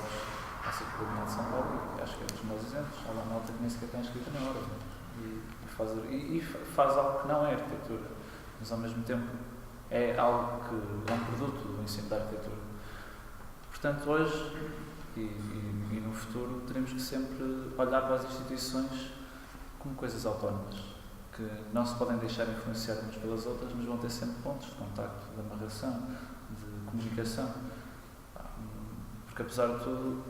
acerca da Bienal de São Paulo, e acho que é um dos meus exemplos. Há uma malta que nem sequer tem escrita na ordem e faz algo que não é arquitetura, mas ao mesmo tempo é algo que é um produto do ensino da arquitetura. Portanto, hoje e no futuro teremos que sempre olhar para as instituições como coisas autónomas, que não se podem deixar influenciar umas pelas outras, mas vão ter sempre pontos de contacto, de amarração, de comunicação. Porque, apesar de tudo,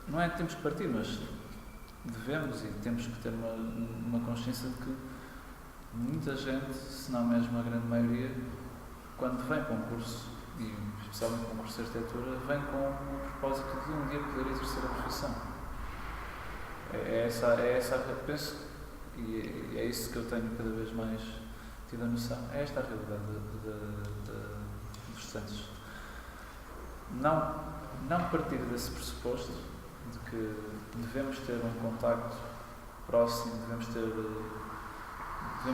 não é que temos que partir, mas devemos e temos que ter uma consciência de que muita gente, se não mesmo a grande maioria, quando vem para um curso, e especialmente para um curso de arquitetura, vem com o propósito de um dia poder exercer a profissão. É essa penso, e é isso que eu tenho cada vez mais tido a noção. É esta a realidade dos estudantes. Não partir desse pressuposto de que devemos ter um contacto próximo, devemos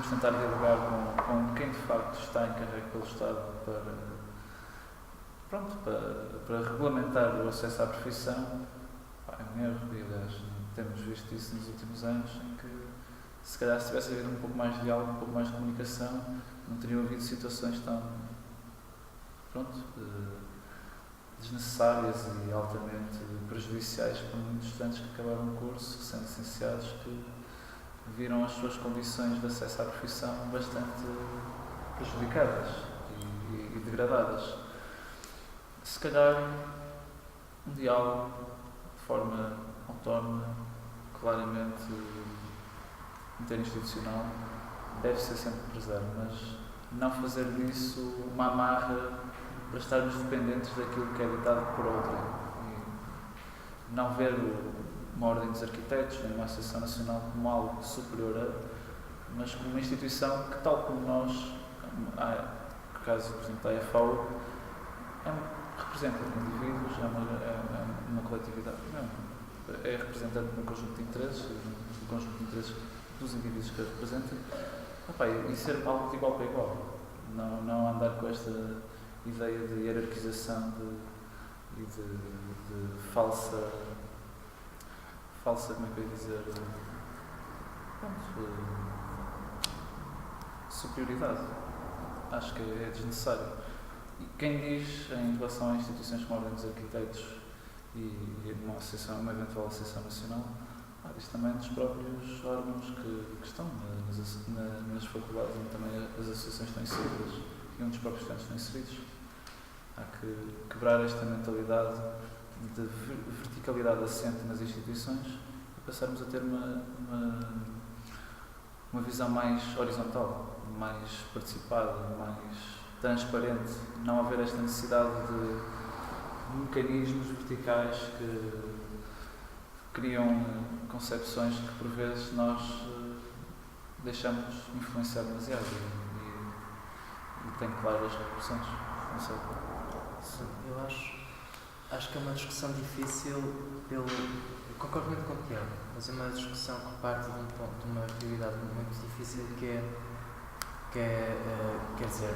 tentar dialogar com quem de facto está encarregue pelo Estado para regulamentar o acesso à profissão. É um erro, e aliás temos visto isso nos últimos anos, em que se calhar se tivesse havido um pouco mais de diálogo, um pouco mais de comunicação, não teriam havido situações tão desnecessárias e altamente prejudiciais para muitos estudantes que acabaram o curso, sendo licenciados, que viram as suas condições de acesso à profissão bastante prejudicadas e degradadas. Se calhar um diálogo de forma autónoma, claramente interinstitucional, deve ser sempre presente, mas não fazer disso uma amarra para estarmos dependentes daquilo que é ditado por outrem. E não ver uma ordem dos arquitetos, nem uma Associação Nacional como algo superior a, mas como uma instituição que, tal como nós, no caso, por exemplo, da FAU, representa indivíduos, é uma coletividade, é representante de um conjunto de interesses, do conjunto de interesses dos indivíduos que a representam, e ser algo de igual para igual. Não andar com esta ideia de hierarquização e de falsa, como é que eu ia dizer, superioridade. Acho que é desnecessário. E quem diz, em relação a instituições como a Ordem dos Arquitetos e uma eventual Associação Nacional, diz também dos próprios órgãos que estão nas faculdades, onde também as associações estão inseridas e onde os próprios estudantes estão inseridos. Há que quebrar esta mentalidade de verticalidade assente nas instituições e passarmos a ter uma visão mais horizontal, mais participada, mais transparente, não haver esta necessidade de mecanismos verticais que criam concepções que por vezes nós deixamos influenciar demasiado e tem claras repercussões. Não sei. Sim, eu acho que é uma discussão difícil. Concordo muito com o Tiago, mas é uma discussão que parte de uma realidade muito difícil que quer dizer,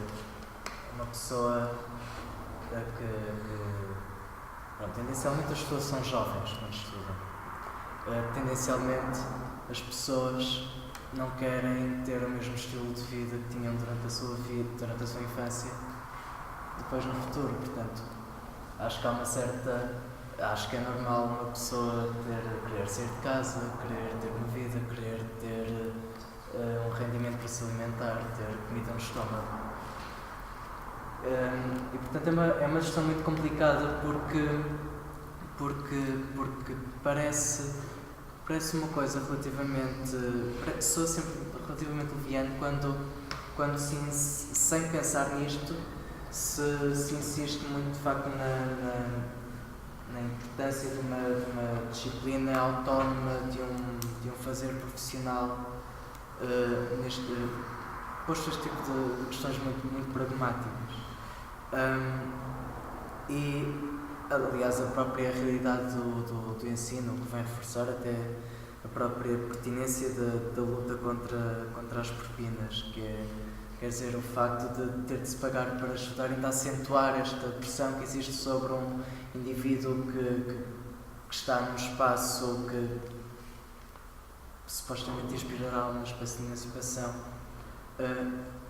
uma pessoa pronto, tendencialmente as pessoas são jovens quando estudam. Tendencialmente as pessoas não querem ter o mesmo estilo de vida que tinham durante a sua vida, durante a sua infância, depois no futuro. Portanto, acho que é normal uma pessoa querer sair de casa, querer ter uma vida, querer ter um rendimento para se alimentar, ter comida no estômago. E portanto é uma gestão muito complicada porque parece uma coisa sou sempre relativamente leviano quando sem pensar nisto se insiste muito de facto na importância de uma disciplina autónoma, de um fazer profissional posto este tipo de questões muito pragmáticas. E aliás a própria realidade do ensino que vem reforçar até a própria pertinência da luta contra as propinas, quer dizer, o facto de ter de se pagar para estudar ainda acentuar esta pressão que existe sobre um indivíduo que está num espaço que supostamente inspirará uma espécie de emancipação.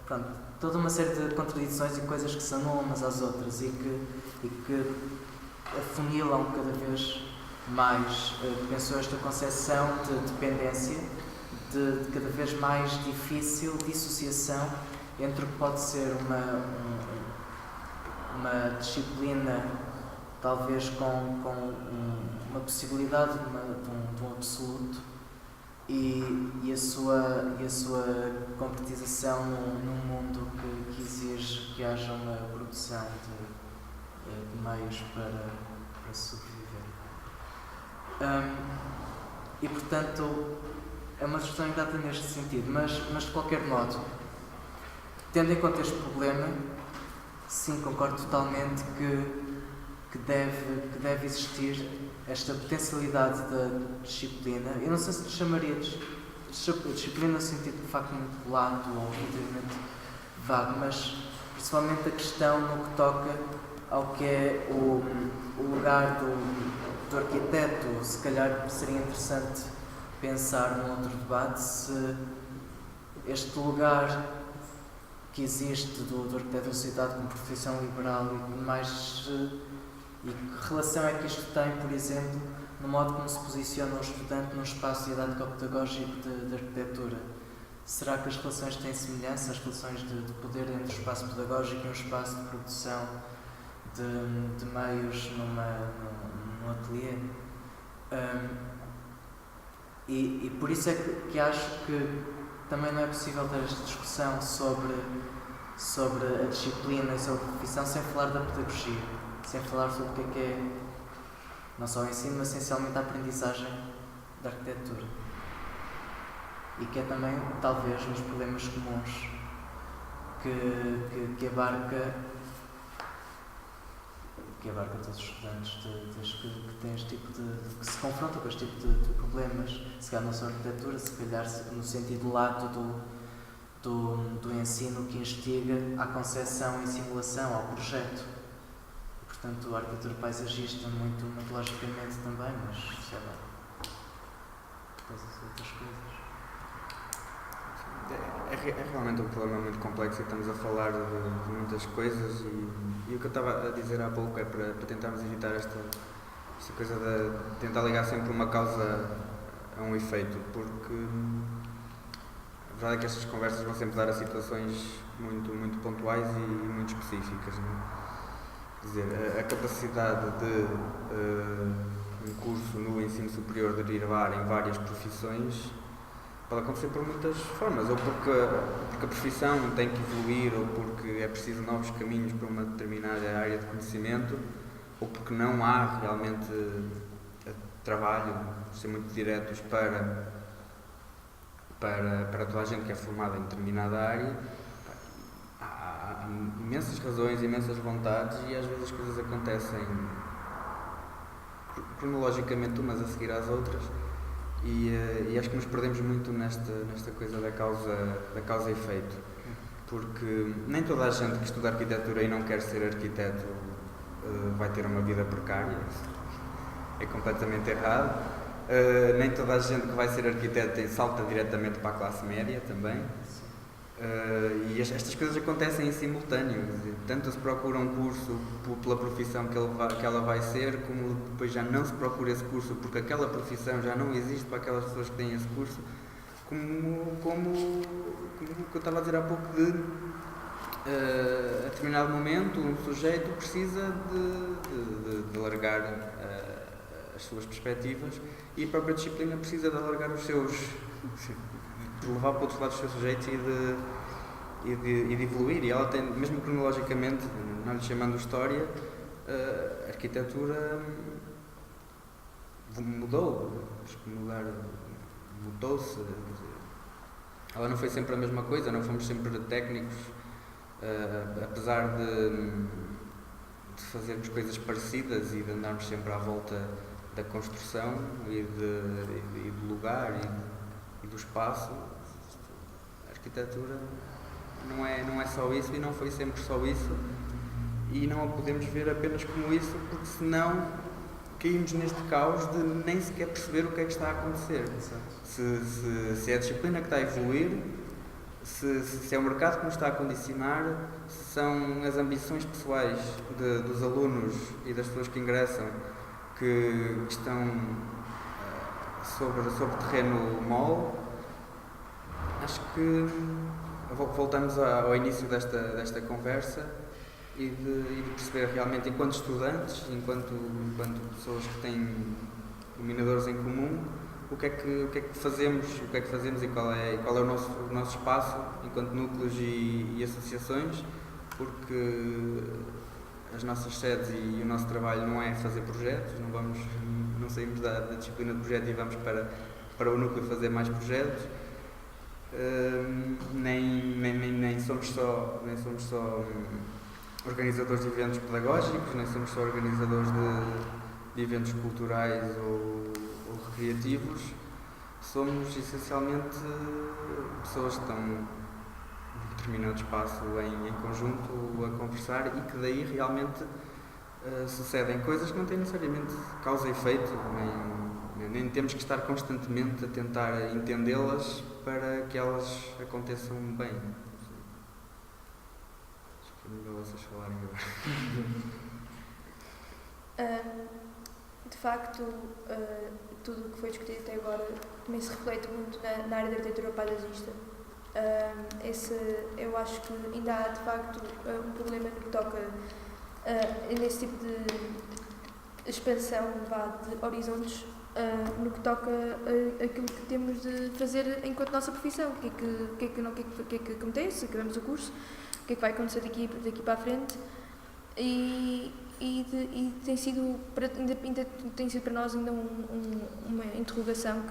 Pronto, toda uma série de contradições e coisas que se anulam umas às outras e que afunilam cada vez mais, penso esta concepção de dependência, de cada vez mais difícil dissociação entre o que pode ser uma disciplina, talvez com uma possibilidade de um absoluto, e a sua concretização num mundo que exige que haja uma produção de meios para sobreviver. E portanto é uma discussão ingrata neste sentido, mas de qualquer modo, tendo em conta este problema, sim, concordo totalmente que deve existir esta potencialidade da disciplina. Eu não sei se lhe chamaria de disciplina no sentido de facto muito lato ou relativamente vago, mas principalmente a questão no que toca ao que é o lugar do arquiteto. Se calhar seria interessante pensar num outro debate se este lugar que existe do arquiteto da sociedade como profissão liberal e que relação é que isto tem, por exemplo, no modo como se posiciona o estudante num espaço didático-pedagógico de arquitetura. Será que as relações têm semelhança, as relações de poder entre o espaço pedagógico e um espaço de produção de meios num ateliê? E por isso é que acho que também não é possível ter esta discussão sobre a disciplina e sobre a profissão sem falar da pedagogia, sem falar sobre o que é não só o ensino, mas essencialmente a aprendizagem da arquitetura. E que é também, talvez, nos problemas comuns que abarca todos os estudantes que têm este tipo que se confrontam com este tipo de problemas, se calhar não só a arquitetura, se calhar no sentido lato do ensino que instiga à concepção e simulação, ao projeto. Portanto, a arquitetura paisagista muito logicamente também, mas sei lá, todas as outras coisas. É realmente um problema muito complexo e estamos a falar de muitas coisas e o que eu estava a dizer há pouco é para tentarmos evitar esta coisa de tentar ligar sempre uma causa a um efeito, porque a verdade é que estas conversas vão sempre dar a situações muito pontuais e muito específicas, não é? Quer dizer, a capacidade de um curso no ensino superior derivar em várias profissões pode acontecer por muitas formas, ou porque a profissão tem que evoluir, ou porque é preciso novos caminhos para uma determinada área de conhecimento, ou porque não há realmente trabalho, ser muito diretos para toda a gente que é formada em determinada área. Há imensas razões, imensas vontades, e às vezes as coisas acontecem cronologicamente umas a seguir às outras, e acho que nos perdemos muito nesta coisa da causa e efeito, porque nem toda a gente que estuda arquitetura e não quer ser arquiteto vai ter uma vida precária. É completamente errado. Nem toda a gente que vai ser arquiteto salta diretamente para a classe média também. E estas coisas acontecem em simultâneo. Tanto se procura um curso pela profissão que ela vai ser, como depois já não se procura esse curso porque aquela profissão já não existe para aquelas pessoas que têm esse curso, como eu estava a dizer há pouco, a determinado momento um sujeito precisa de alargar as suas perspectivas, e a própria disciplina precisa de alargar os seus, de levar para o outro lado os seus sujeitos e de evoluir. E ela tem, mesmo cronologicamente, não lhe chamando história, a arquitetura mudou-se. Ela não foi sempre a mesma coisa, não fomos sempre técnicos, apesar de fazermos coisas parecidas e de andarmos sempre à volta da construção e do lugar e do espaço. A arquitetura não é só isso, e não foi sempre só isso, e não a podemos ver apenas como isso, porque senão caímos neste caos de nem sequer perceber o que é que está a acontecer. Se é a disciplina que está a evoluir, se é o mercado que nos está a condicionar, se são as ambições pessoais dos alunos e das pessoas que ingressam que estão sobre terreno mole. Acho que voltamos ao início desta conversa e de perceber realmente, enquanto estudantes, enquanto pessoas que têm dominadores em comum, o que é que fazemos e qual é o nosso espaço enquanto núcleos e associações, porque as nossas sedes e o nosso trabalho não é fazer projetos, não saímos da disciplina de projeto e vamos para o núcleo fazer mais projetos, nem somos só organizadores de eventos pedagógicos, nem somos só organizadores de eventos culturais ou recreativos. Somos essencialmente pessoas que estão num determinado espaço em conjunto a conversar, e que daí realmente sucedem coisas que não têm necessariamente causa e efeito, nem temos que estar constantemente a tentar entendê-las para que elas aconteçam bem. Acho que é melhor vocês falarem agora. De facto, tudo o que foi discutido até agora também se reflete muito na área da arquitetura paisagista. Eu acho que ainda há, de facto, um problema no que toca nesse tipo de expansão de horizontes, no que toca aquilo que temos de fazer enquanto nossa profissão. O que é que acontece? Acabamos o curso, o que é que vai acontecer daqui para a frente? E tem sido para nós ainda uma interrogação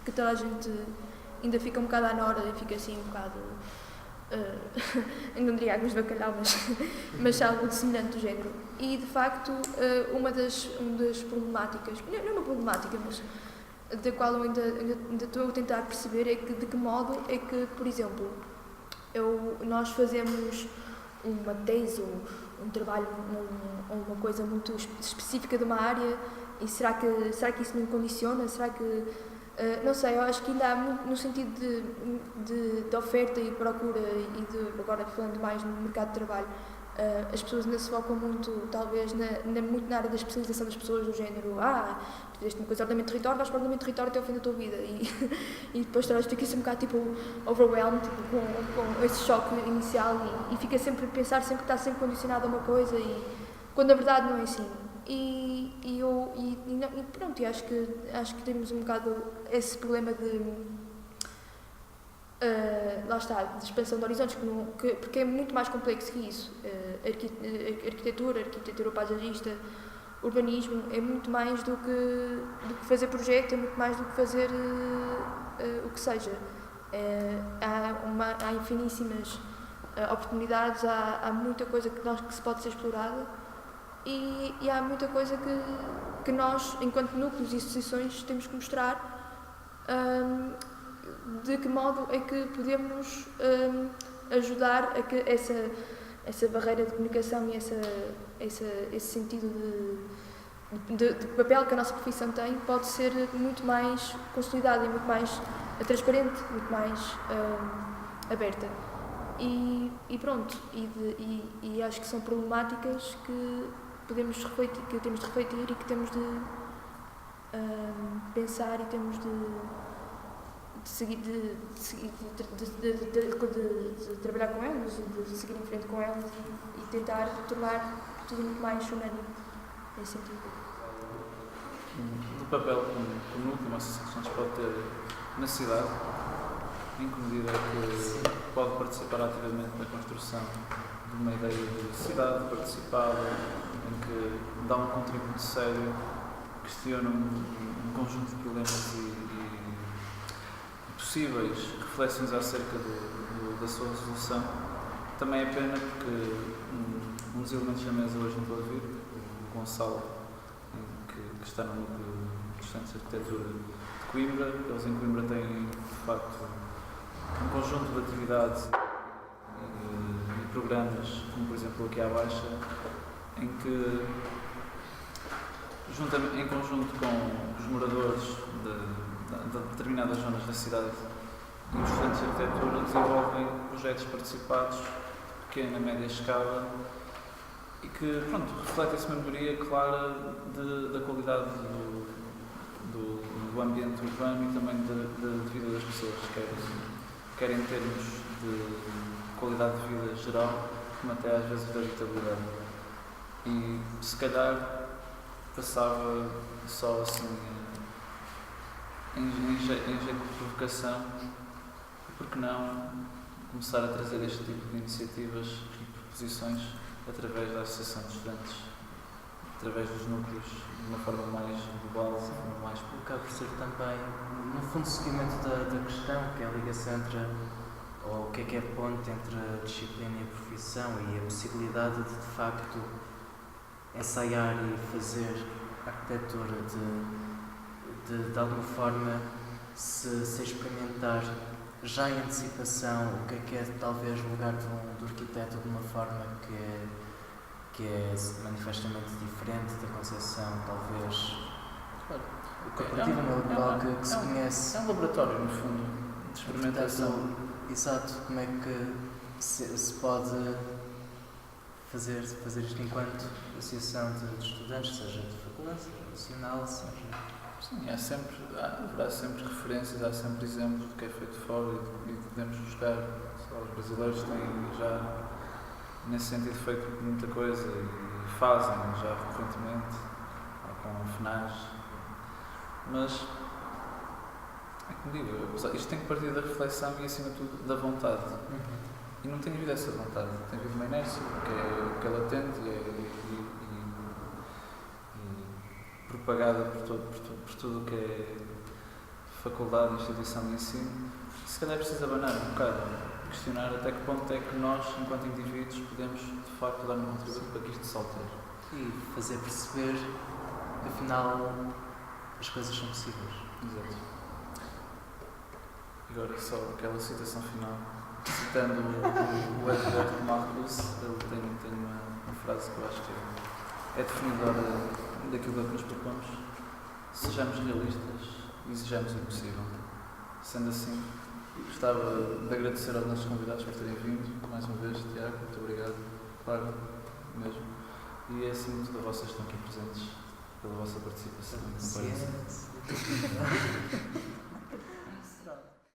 que toda a gente ainda fica um bocado à nora e fica assim um bocado, não diria águas de bacalhau, mas algo semelhante do género. E de facto, uma das problemáticas, não é uma problemática, mas da qual eu ainda estou a tentar perceber, é que de que modo é que, por exemplo, nós fazemos uma tese ou um trabalho ou uma coisa muito específica de uma área, e será que isso me condiciona? Será que não sei, eu acho que ainda há muito no sentido de oferta e procura, e agora falando mais no mercado de trabalho, as pessoas ainda se focam muito, talvez, muito na área da especialização das pessoas, do género, tu fizeste uma coisa de ordenamento de território, vais para o ordenamento de território até ao fim da tua vida, e depois fica-se um bocado tipo overwhelmed, tipo, com esse choque inicial, e fica sempre a pensar sempre que está sempre condicionado a uma coisa, e quando na verdade não é assim. E acho que temos um bocado esse problema lá está, de expansão de horizontes, porque é muito mais complexo que isso. Arquitetura paisagista, urbanismo, é muito mais do que fazer projeto, é muito mais do que fazer o que seja. Há infiníssimas oportunidades, há muita coisa que se pode ser explorada e há muita coisa que nós, enquanto núcleos e associações, temos que mostrar de que modo é que podemos ajudar a que essa barreira de comunicação e esse sentido de papel que a nossa profissão tem pode ser muito mais consolidada e muito mais transparente, muito mais aberta. E pronto, e acho que são problemáticas que temos de refletir e que temos de pensar e temos de trabalhar com elas, de seguir em frente com elas e tentar tornar tudo muito mais unânime nesse sentido. Do papel que o núcleo, uma associação pode ter na cidade, em que medida que pode participar ativamente na construção de uma ideia de cidade participada, em que dá um contributo sério, questiona um conjunto de problemas e possíveis reflexões acerca da sua resolução. Também é pena porque um dos elementos da mesa hoje não pode vir, o Gonçalo, que está no núcleo de estudantes de arquitetura de Coimbra. Eles em Coimbra têm, de facto, um conjunto de atividades e programas, como por exemplo aqui à Baixa, em que, em conjunto com os moradores de determinadas zonas da cidade e os estudantes de arquitetura, desenvolvem projetos participados de pequena e média escala e que, pronto, refletem-se uma melhoria clara da qualidade do ambiente urbano e também da vida das pessoas, quer em termos de qualidade de vida geral, como até às vezes de habitabilidade. E se calhar passava só assim em jeito de provocação, porque não começar a trazer este tipo de iniciativas e proposições através da Associação de Estudantes, através dos núcleos, de uma forma mais global, de uma forma mais... Acaba por ser também, no fundo, seguimento da questão, que é a ligação entre, ou o que é a ponte entre a disciplina e a profissão e a possibilidade de facto, ensaiar e fazer arquitetura, de alguma forma se experimentar já em antecipação o que é talvez o lugar do arquiteto de uma forma que é manifestamente diferente da concepção talvez corporativa, global que se conhece. É um laboratório, no fundo, de experimentação. Exato, como é que se pode fazer isto enquanto associação de estudantes, seja de faculdade, seja nacional, seja... Sim, haverá sempre referências, há sempre exemplos do que é feito fora e podemos buscar. Os brasileiros têm já, nesse sentido, feito muita coisa e fazem já recorrentemente, com FNAs. Mas, é como digo, isto tem que partir da reflexão e, acima de tudo, da vontade. E não tem havido essa vontade, tem havido uma inércia, que é latente e propagada por tudo o que é faculdade, instituição de ensino. Se calhar é preciso abanar um bocado, questionar até que ponto é que nós, enquanto indivíduos, podemos de facto dar um contributo para que isto salte. E fazer perceber que afinal as coisas são possíveis. Exato. Agora só aquela citação final, citando o Edward Marcus, ele tem uma frase que eu acho que é definidora daquilo que nos propomos. Sejamos realistas e exijamos o impossível. Sendo assim, gostava de agradecer aos nossos convidados por terem vindo mais uma vez. Tiago, muito obrigado. Claro, mesmo. E é acima de tudo a vocês que estão aqui presentes, pela vossa participação e comparência.